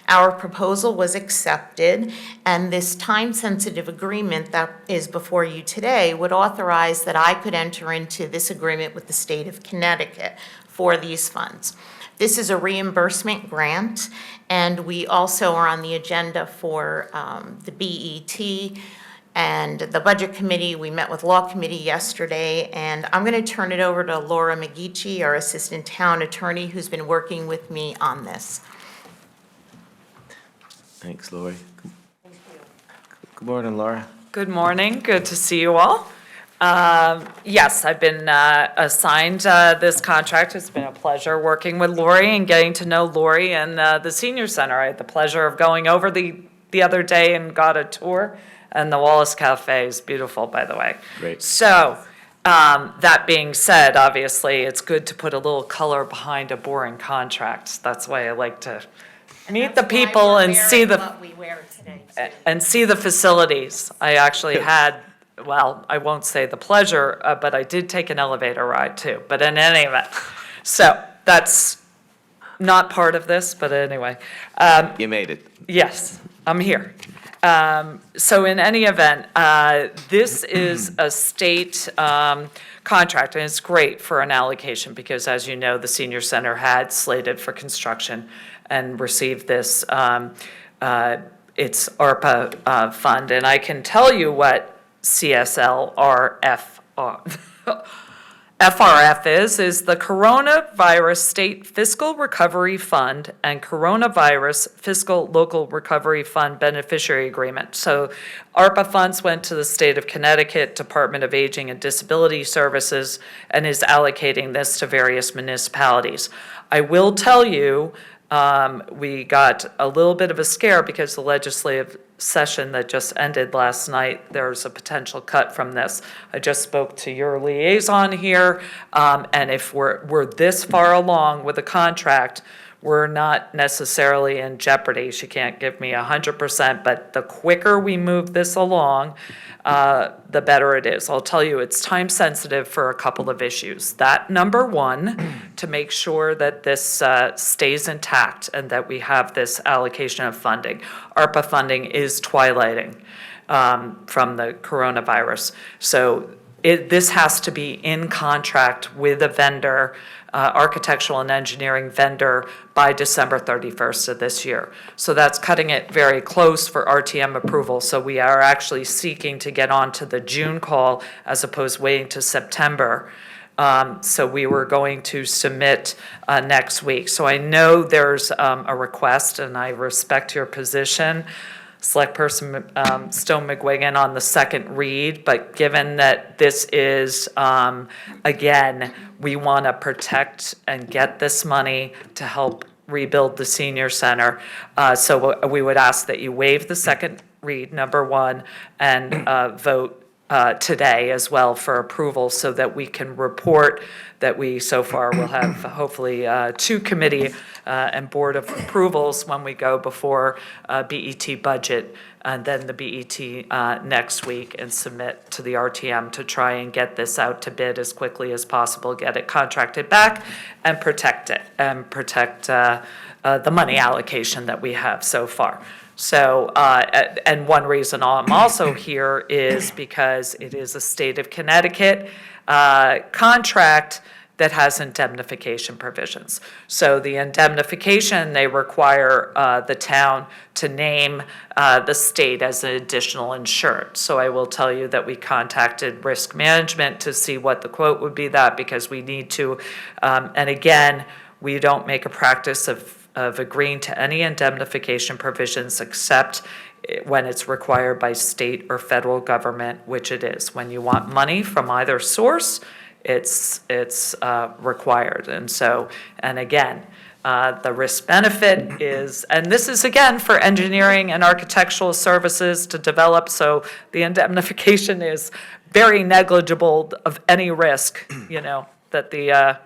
Our proposal was accepted, and this time-sensitive agreement that is before you today would authorize that I could enter into this agreement with the state of Connecticut for these funds. This is a reimbursement grant, and we also are on the agenda for the BET and the Budget Committee. We met with Law Committee yesterday, and I'm going to turn it over to Laura McGeechee, our Assistant Town Attorney, who's been working with me on this. Thanks, Lori. Good morning, Laura. Good morning. Good to see you all. Yes, I've been assigned this contract. It's been a pleasure working with Lori and getting to know Lori and the Senior Center. I had the pleasure of going over the other day and got a tour, and the Wallace Cafe is beautiful, by the way. Great. So, that being said, obviously, it's good to put a little color behind a boring contract. That's why I like to meet the people and see the facilities. I actually had, well, I won't say the pleasure, but I did take an elevator ride too, but in any event. So that's not part of this, but anyway. You made it. Yes, I'm here. So in any event, this is a state contract, and it's great for an allocation because, as you know, the senior center had slated for construction and received this, its ARPA fund. And I can tell you what FRF is the Coronavirus State Fiscal Recovery Fund and Coronavirus Fiscal Local Recovery Fund Beneficiary Agreement. So ARPA funds went to the state of Connecticut Department of Aging and Disability Services and is allocating this to various municipalities. I will tell you, we got a little bit of a scare because the legislative session that just ended last night, there's a potential cut from this. I just spoke to your liaison here, and if we're this far along with a contract, we're not necessarily in jeopardy. She can't give me 100%, but the quicker we move this along, the better it is. I'll tell you, it's time sensitive for a couple of issues. That, number one, to make sure that this stays intact and that we have this allocation of funding. ARPA funding is twilighting from the coronavirus. So this has to be in contract with a vendor, architectural and engineering vendor, by December 31st of this year. So that's cutting it very close for RTM approval. So we are actually seeking to get on to the June call as opposed to waiting to September. So we were going to submit next week. So I know there's a request, and I respect your position, Select Person Stone McGuigan, on the second read, but given that this is, again, we want to protect and get this money to help rebuild the senior center. So we would ask that you waive the second read, number one, and vote today as well for approval so that we can report that we so far will have hopefully 2 committee and board of approvals when we go before BET budget and then the BET next week and submit to the RTM to try and get this out to bid as quickly as possible, get it contracted back and protect it and protect the money allocation that we have so far. So, and one reason I'm also here is because it is a state of Connecticut contract that has indemnification provisions. So the indemnification, they require the town to name the state as an additional insured. So I will tell you that we contacted risk management to see what the quote would be that, because we need to, and again, we don't make a practice of agreeing to any indemnification provisions except when it's required by state or federal government, which it is. When you want money from either source, it's required. And so, and again, the risk benefit is, and this is again for engineering and architectural services to develop, so the indemnification is very negligible of any risk, you know, that the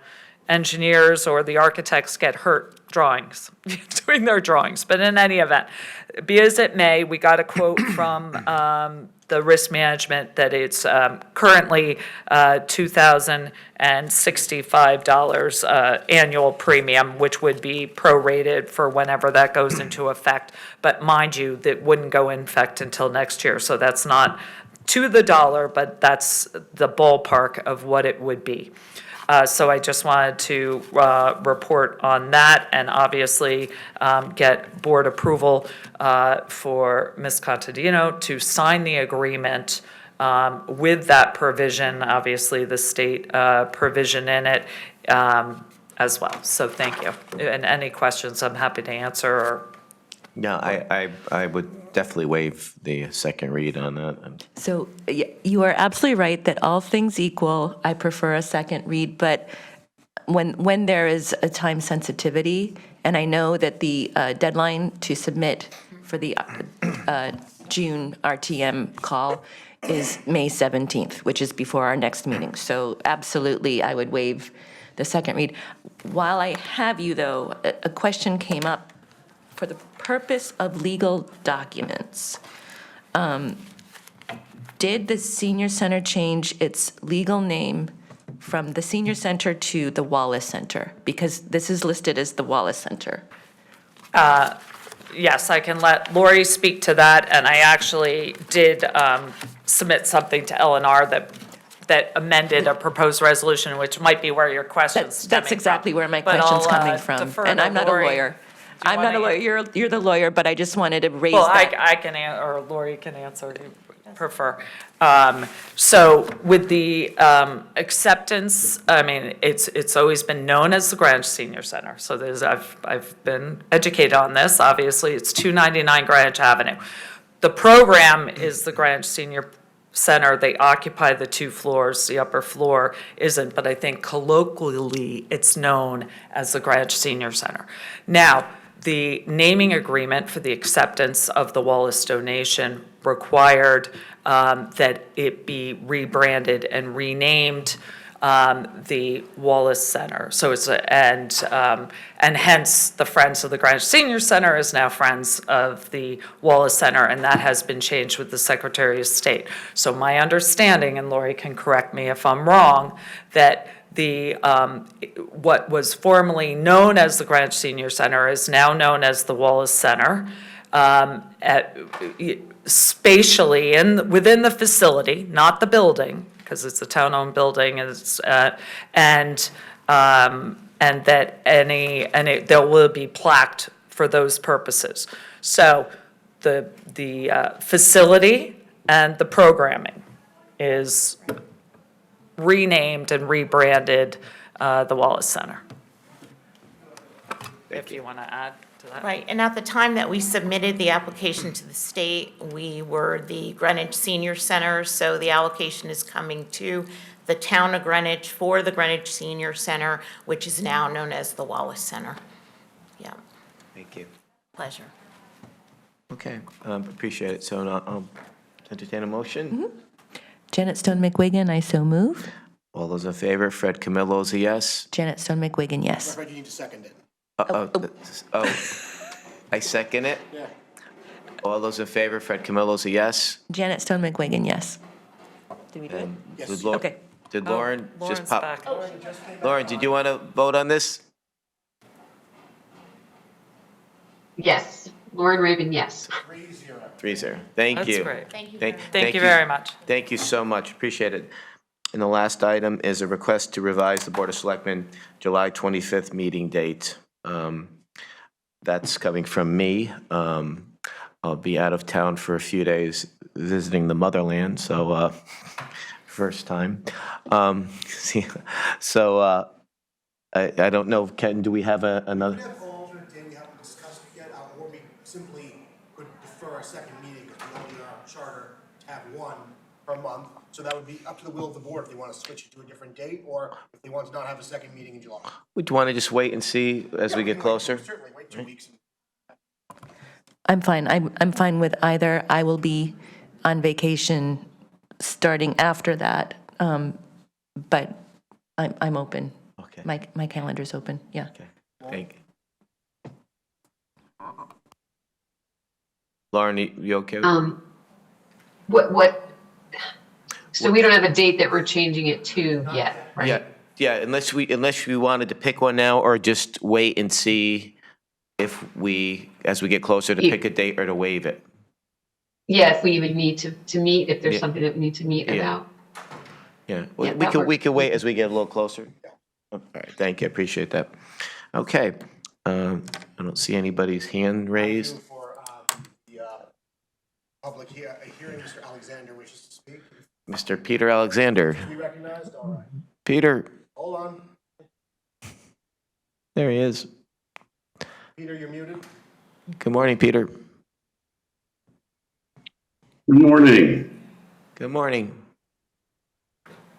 engineers or the architects get hurt drawings, doing their drawings. But in any event, be as it may, we got a quote from the risk management that it's currently $2,065 annual premium, which would be prorated for whenever that goes into effect. But mind you, that wouldn't go in effect until next year. So that's not to the dollar, but that's the ballpark of what it would be. So I just wanted to report on that and obviously get board approval for Ms. Contadino to sign the agreement with that provision, obviously the state provision in it as well. So thank you. And any questions I'm happy to answer. Or Yeah, I would definitely waive the second read on that. So you are absolutely right that all things equal, I prefer a second read, but when there is a time sensitivity, and I know that the deadline to submit for the June RTM call is May 17th, which is before our next meeting. So absolutely, I would waive the second read. While I have you, though, a question came up. For the purpose of legal documents, did the senior center change its legal name from the senior center to the Wallace Center? Because this is listed as the Wallace Center. yes, I can let Lori speak to that. And I actually did submit something to LNR that that amended a proposed resolution, which might be where your question's stemming That's exactly from. where my But question's I'll, coming from. defer And to I'm not a Lori. lawyer. Do you I'm not a wanna- lawyer. You're the lawyer, but I just wanted to raise Well, that. I can, or Lori can answer, if you prefer. So with the acceptance, I mean, it's always been known as the Greenwich Senior Center. So I've been educated on this. Obviously, it's 299 Greenwich Avenue. The program is the Greenwich Senior Center. They occupy the 2 floors. The upper floor isn't, but I think colloquially, it's known as the Greenwich Senior Center. Now, the naming agreement for the acceptance of the Wallace donation required that it be rebranded and renamed the Wallace Center. So it's and hence the Friends of the Greenwich Senior Center is now Friends of the Wallace Center, and that has been changed with the Secretary of State. So my understanding, and Lori can correct me if I'm wrong, that the what was formerly known as the Greenwich Senior Center is now known as the Wallace Center. Spatially within the facility, not the building, because it's a town-owned building, and that there will be plaqued for those purposes. So the facility and the programming is renamed and rebranded the Wallace Center. If you want to add to that. Right, and at the time that we submitted the application to the state, we were the Greenwich Senior Center, so the allocation is coming to the town of Greenwich for the Greenwich Senior Center, which is now known as the Wallace Center. Yeah, Thank you. pleasure. Okay, appreciate it. So I'll entertain a motion. Janet Stone McWigan, I so move. All those in favor, Fred Camillo's a yes. Janet Stone McWigan, yes. Fred, you need to second it. I second it. Yeah. All those in favor, Fred Camillo's a yes. Janet Stone McWigan, yes. Did we do it? Did Okay. Did Lauren just Lauren's pop? back. Lauren, did you want to vote on this? Yes. Lauren Raven, yes. 3-0. Thank That's you. great. Thank you. Thank you very much. Thank you so much. Appreciate it. And the last item is a request to revise the Board of Selectmen July 25th meeting date. That's coming from me. I'll be out of town for a few days visiting the motherland, so first time. I don't know, Ken, do we have another? We have an alternate day we haven't discussed yet, or we simply could defer a second meeting, because we only are charter to have one per month. So that would be up to the will of the board if they want to switch it to a different date, or if they want to not have a second meeting in July. Would you want to just wait and see as we get closer? Certainly, wait 2 weeks. I'm fine. I'm fine with either. I will be on vacation starting after that, but I'm open. Okay. My calendar's open, yeah. Okay, thank you. Lauren, you okay? So we don't have a date that we're changing it to yet, right? Yeah, unless we wanted to pick one now, or just wait and see if we, as we get closer, to pick a date or to waive it. Yeah, if we even need to meet, if there's Yeah. something that we need to meet Yeah. about. Yeah, Yeah, we that could works. wait as we get a little closer. All right, thank you, appreciate that. Okay, I don't see anybody's hand raised. For the public hearing, Mr. Alexander wishes to speak. Mr. Peter Alexander. Be recognized, all right. Peter, Hold on. there he is. Peter, you're muted. Good morning, Peter. Good morning. Good morning.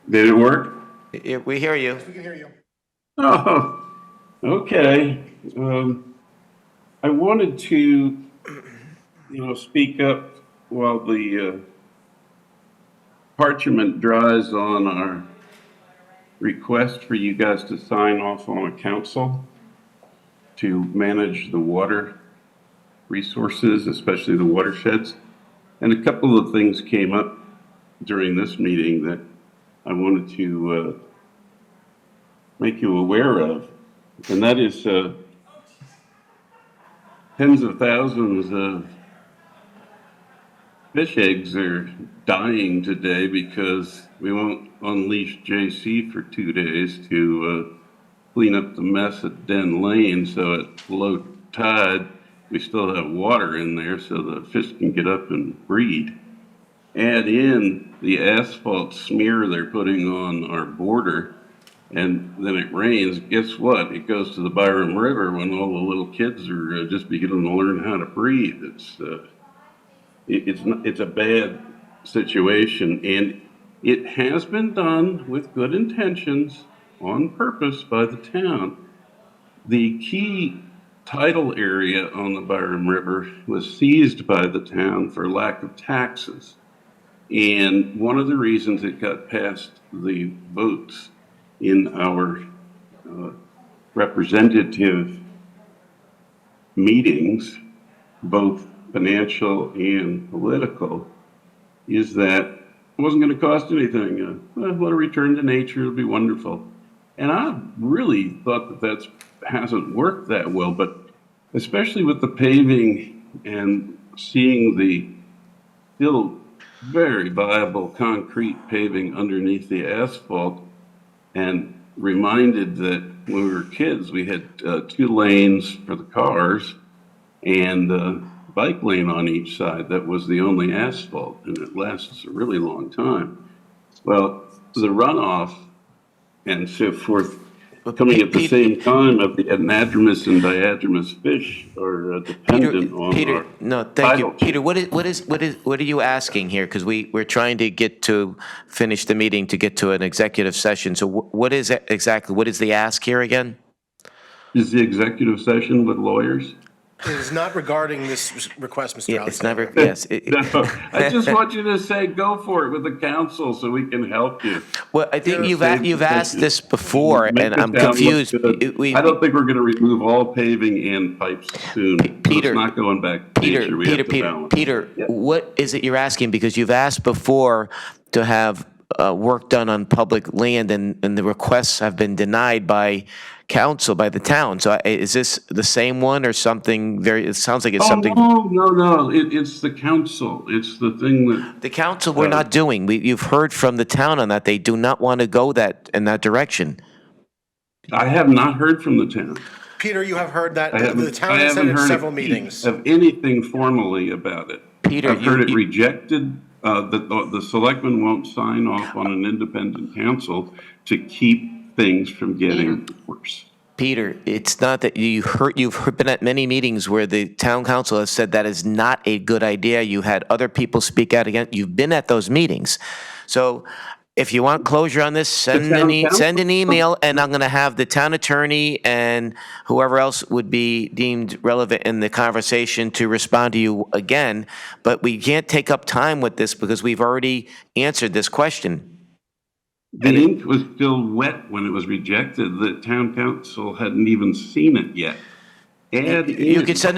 Did it work? We hear you. We can hear you. Oh, okay. I wanted to, speak up while the parchment dries on our request for you guys to sign off on a council to manage the water resources, especially the watersheds. And a couple of things came up during this meeting that I wanted to make you aware of. And that is tens of thousands of fish eggs are dying today because we won't unleash JC for 2 days to clean up the mess at Den Lane. So at low tide, we still have water in there so the fish can get up and breed. Add in the asphalt smear they're putting on our border, and then it rains. Guess what? It goes to the Byram River when all the little kids are just beginning to learn how to breathe. It's a bad situation, and it has been done with good intentions on purpose by the town. The key tidal area on the Byram River was seized by the town for lack of taxes. And one of the reasons it got past the votes in our representative meetings, both financial and political, is that it wasn't going to cost anything. Let it return to nature, it'll be wonderful. And I really thought that hasn't worked that well, but especially with the paving and seeing the still very viable concrete paving underneath the asphalt, and reminded that when we were kids, we had 2 lanes for the cars and a bike lane on each side. That was the only asphalt, and it lasts a really long time. Well, the runoff and so forth coming at the same time of the anadromous and diadromous fish are dependent on Peter, no, thank you. Peter, what are you asking here? Because we're trying to get to finish the meeting to get to an executive session. So what is it exactly? What is the ask here again? Is the executive session with lawyers? It is not regarding this request, Mr. Yeah, it's never, Alexander. yes. No, I just want you to say, go for it with the council so we can help you. Well, I think you've asked this before, and I'm confused. I don't think we're going to remove all paving and pipes soon. Peter, it's not going back to nature. We have to balance. Peter, what is it you're asking? Because you've asked before to have work done on public land, and the requests have been denied by council, by the town. So is this the same one or something very, it sounds like it's something. No. It's the council. It's the thing that. The council we're not doing. You've heard from the town on that. They do not want to go in that direction. I have not heard from the town. Peter, you have heard that the town I has said haven't in heard several meetings. of anything formally about it. Peter, I've heard it rejected. The selectmen won't sign off on an independent council to keep things from getting worse. Peter, it's not that you've been at many meetings where the town council has said that is not a good idea. You had other people speak out again. You've been at those meetings. So if you want closure on this, send an email, and I'm going to have the town attorney and whoever else would be deemed relevant in the conversation to respond to you again. But we can't take up time with this because we've already answered this question. The ink was still wet when it was rejected. The town council hadn't even seen it yet. You could send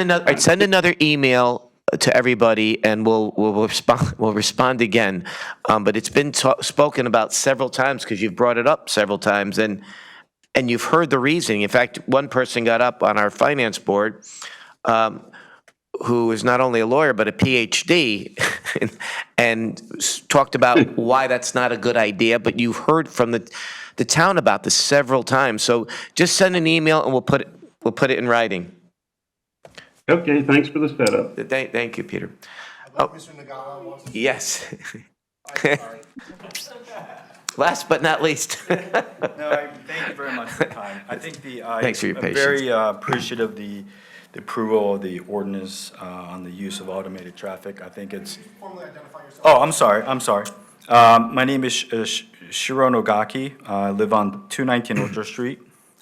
another email to everybody, and we'll respond again. But it's been spoken about several times because you've brought it up several times, and you've heard the reasoning. In fact, one person got up on our finance board, who is not only a lawyer but a PhD, and talked about why that's not a good idea. But you've heard from the town about this several times. So just send an email, and we'll put it in writing. Okay, thanks for the setup. Thank you, Peter. Mr. Nagala wants to. Yes. Last but not least. No, thank you very much for the time. I think Thanks for your patience. I'm very appreciative of the approval of the ordinance on the use of automated traffic. I think it's. Formally identify yourself. Oh, I'm sorry. My name is Shiro Nogaki. I live on 219 Orchard Street.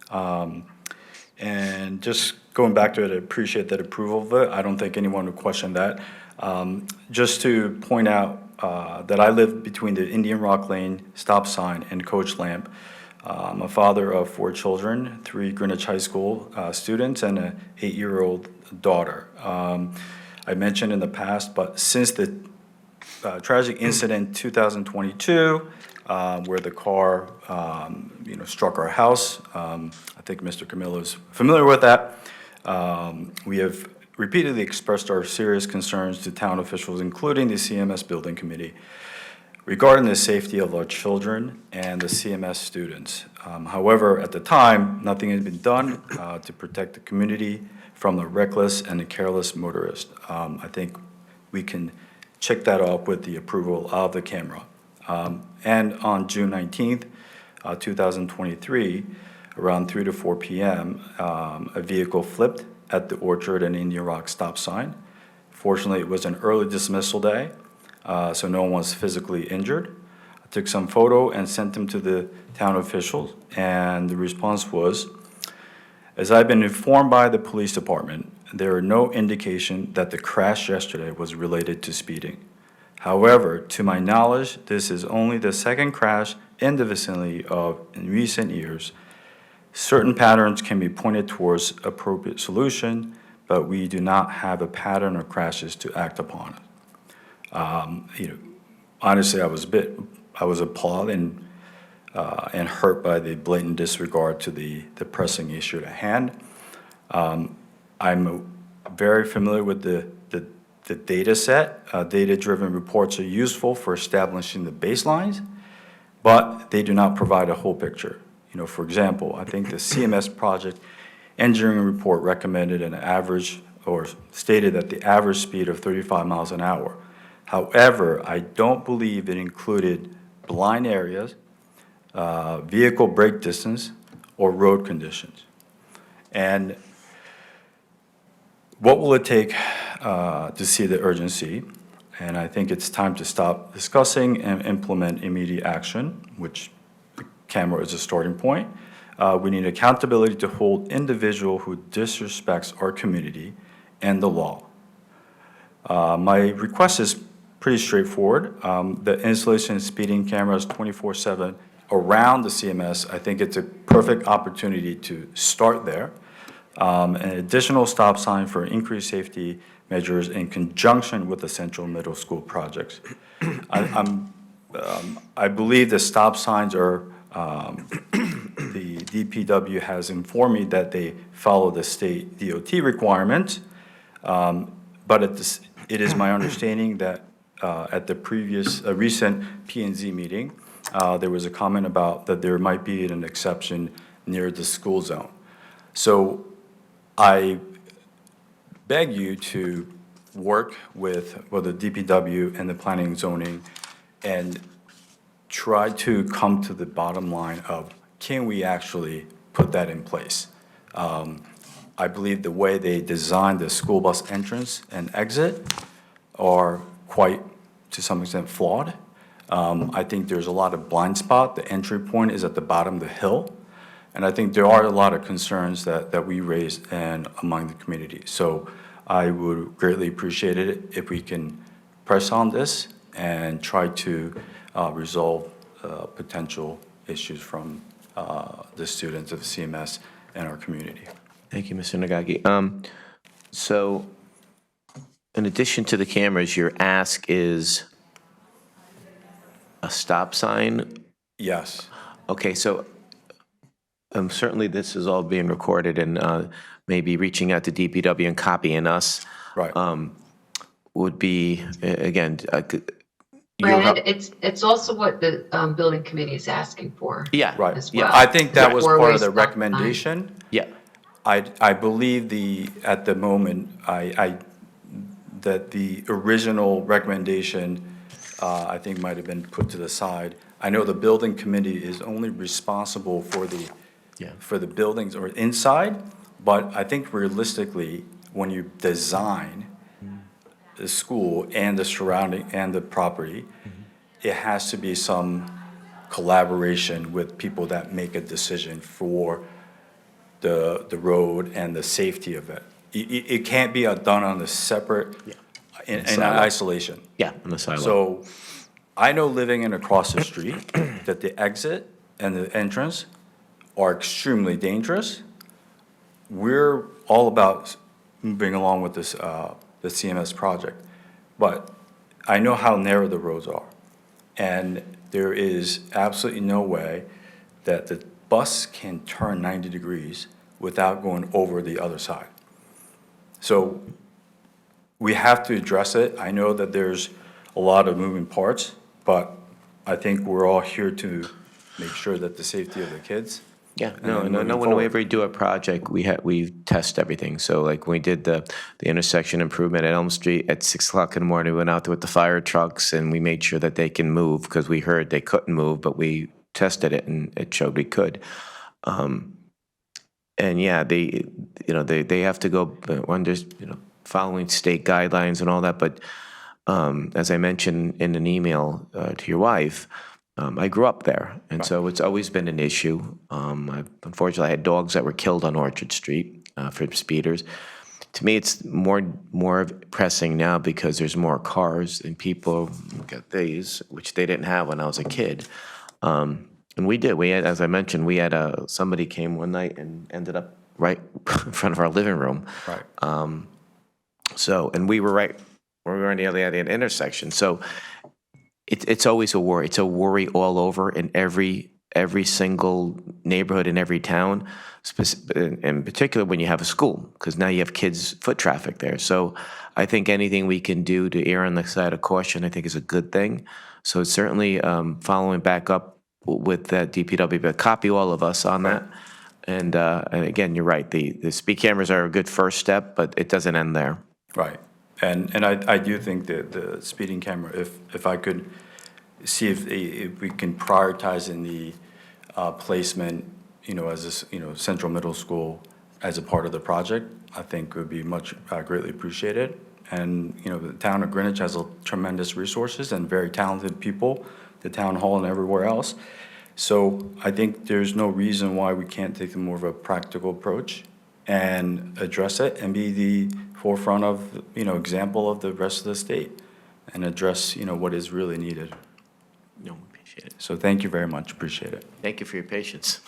And just going back to it, I appreciate that approval of it. I don't think anyone would question that. Just to point out that I live between the Indian Rock Lane stop sign and Coach Lamp. I'm a father of 4 children, 3 Greenwich High School students, and an 8-year-old daughter. I mentioned in the past, but since the tragic incident in 2022, where the car, struck our house, I think Mr. Camillo is familiar with that. We have repeatedly expressed our serious concerns to town officials, including the CMS Building Committee, regarding the safety of our children and the CMS students. However, at the time, nothing had been done to protect the community from the reckless and the careless motorist. I think we can check that off with the approval of the camera. And on June 19th, 2023, around 3 to 4 p.m., a vehicle flipped at the Orchard and Indian Rock stop sign. Fortunately, it was an early dismissal day, so no one was physically injured. I took some photo and sent them to the town officials, and the response was, as I've been informed by the police department, there are no indication that the crash yesterday was related to speeding. However, to my knowledge, this is only the second crash in the vicinity in recent years. Certain patterns can be pointed towards appropriate solution, but we do not have a pattern of crashes to act upon. Honestly, I was appalled and hurt by the blatant disregard to the pressing issue at hand. I'm very familiar with the data set. Data-driven reports are useful for establishing the baselines, but they do not provide a whole picture. For example, I think the CMS project engineering report recommended an average, or stated that the average speed of 35 miles an hour. However, I don't believe it included blind areas, vehicle brake distance, or road conditions. And what will it take to see the urgency? And I think it's time to stop discussing and implement immediate action, which the camera is a starting point. We need accountability to hold individual who disrespects our community and the law. My request is pretty straightforward. The installation of speeding cameras 24/7 around the CMS, I think it's a perfect opportunity to start there. An additional stop sign for increased safety measures in conjunction with the Central Middle School projects. I believe the stop signs are, the DPW has informed me that they follow the state DOT requirement, but it is my understanding that at the previous, recent P&Z meeting, there was a comment about that there might be an exception near the school zone. So I beg you to work with the DPW and the planning and zoning and try to come to the bottom line of, can we actually put that in place? I believe the way they designed the school bus entrance and exit are quite, to some extent, flawed. I think there's a lot of blind spot. The entry point is at the bottom of the hill. And I think there are a lot of concerns that we raised among the community. So I would greatly appreciate it if we can press on this and try to resolve potential issues from the students of CMS and our community. Thank you, Mr. Nagagi. So in addition to the cameras, your ask is a stop sign? Yes. Okay, so certainly this is all being recorded, and maybe reaching out to DPW and copying us. Right. Would be, again, Brandon, it's also what the building committee is asking for. Yeah. Right. As Yeah, well. I think that was part Four-way of the stop recommendation. Yeah. I believe at the moment, that the original recommendation, I think might have been put to the side. I know the building committee is only responsible for the buildings or inside, but I think realistically, when you design the school and the surrounding and the property, it has to be some collaboration with people that make a decision for the road and the safety of it. It can't be done on a separate, in isolation. Yeah, on the silo. So I know living across the street that the exit and the entrance are extremely dangerous. We're all about moving along with this, the CMS project. But I know how narrow the roads are. And there is absolutely no way that the bus can turn 90 degrees without going over the other side. So we have to address it. I know that there's a lot of moving parts, but I think we're all here to make sure that the safety of the kids. Yeah, and no, then no, moving no, when forward. we do a project, we test everything. So like when we did the intersection improvement at Elm Street at 6 o'clock in the morning, we went out there with the fire trucks and we made sure that they can move because we heard they couldn't move, but we tested it and it showed we could. And yeah, they have to go under, following state guidelines and all that. But as I mentioned in an email to your wife, I grew up there, and so it's always been an issue. Unfortunately, I had dogs that were killed on Orchard Street from speeders. To me, it's more pressing now because there's more cars and people get these, which they didn't have when I was a kid. And we did. We had, as I mentioned, we had somebody came one night and ended up right in front of our living room. Right. And we were on the other end of the intersection. So it's always a worry. It's a worry all over in every single neighborhood in every town, in particular when you have a school, because now you have kids foot traffic there. So I think anything we can do to err on the side of caution, I think is a good thing. So certainly following back up with that DPW, but copy all of us on that. And again, you're right. The speed cameras are a good first step, but it doesn't end there. Right. And I do think that the speeding camera, if I could see if we can prioritize in the placement, as this, Central Middle School as a part of the project, I think would be much greatly appreciated. And, the town of Greenwich has tremendous resources and very talented people, the town hall and everywhere else. So I think there's no reason why we can't take more of a practical approach and address it and be the forefront of, example of the rest of the state and address, what is really needed. No, appreciate it. So thank you very much. Appreciate it. Thank you for your patience.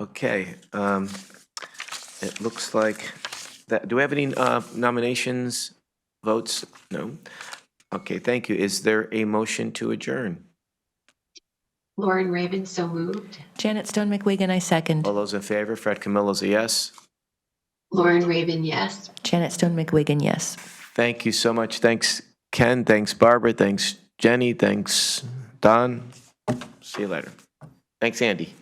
Okay, it looks like that, do we have any nominations, votes? No? Okay, thank you. Is there a motion to adjourn? Lauren Raven, so moved. Janet Stone McWigan, I second. All those in favor? Fred Camillo's a yes. Lauren Raven, yes. Janet Stone McWigan, yes. Thank you so much. Thanks, Ken. Thanks, Barbara. Thanks, Jenny. Thanks, Don. See you later. Thanks, Andy.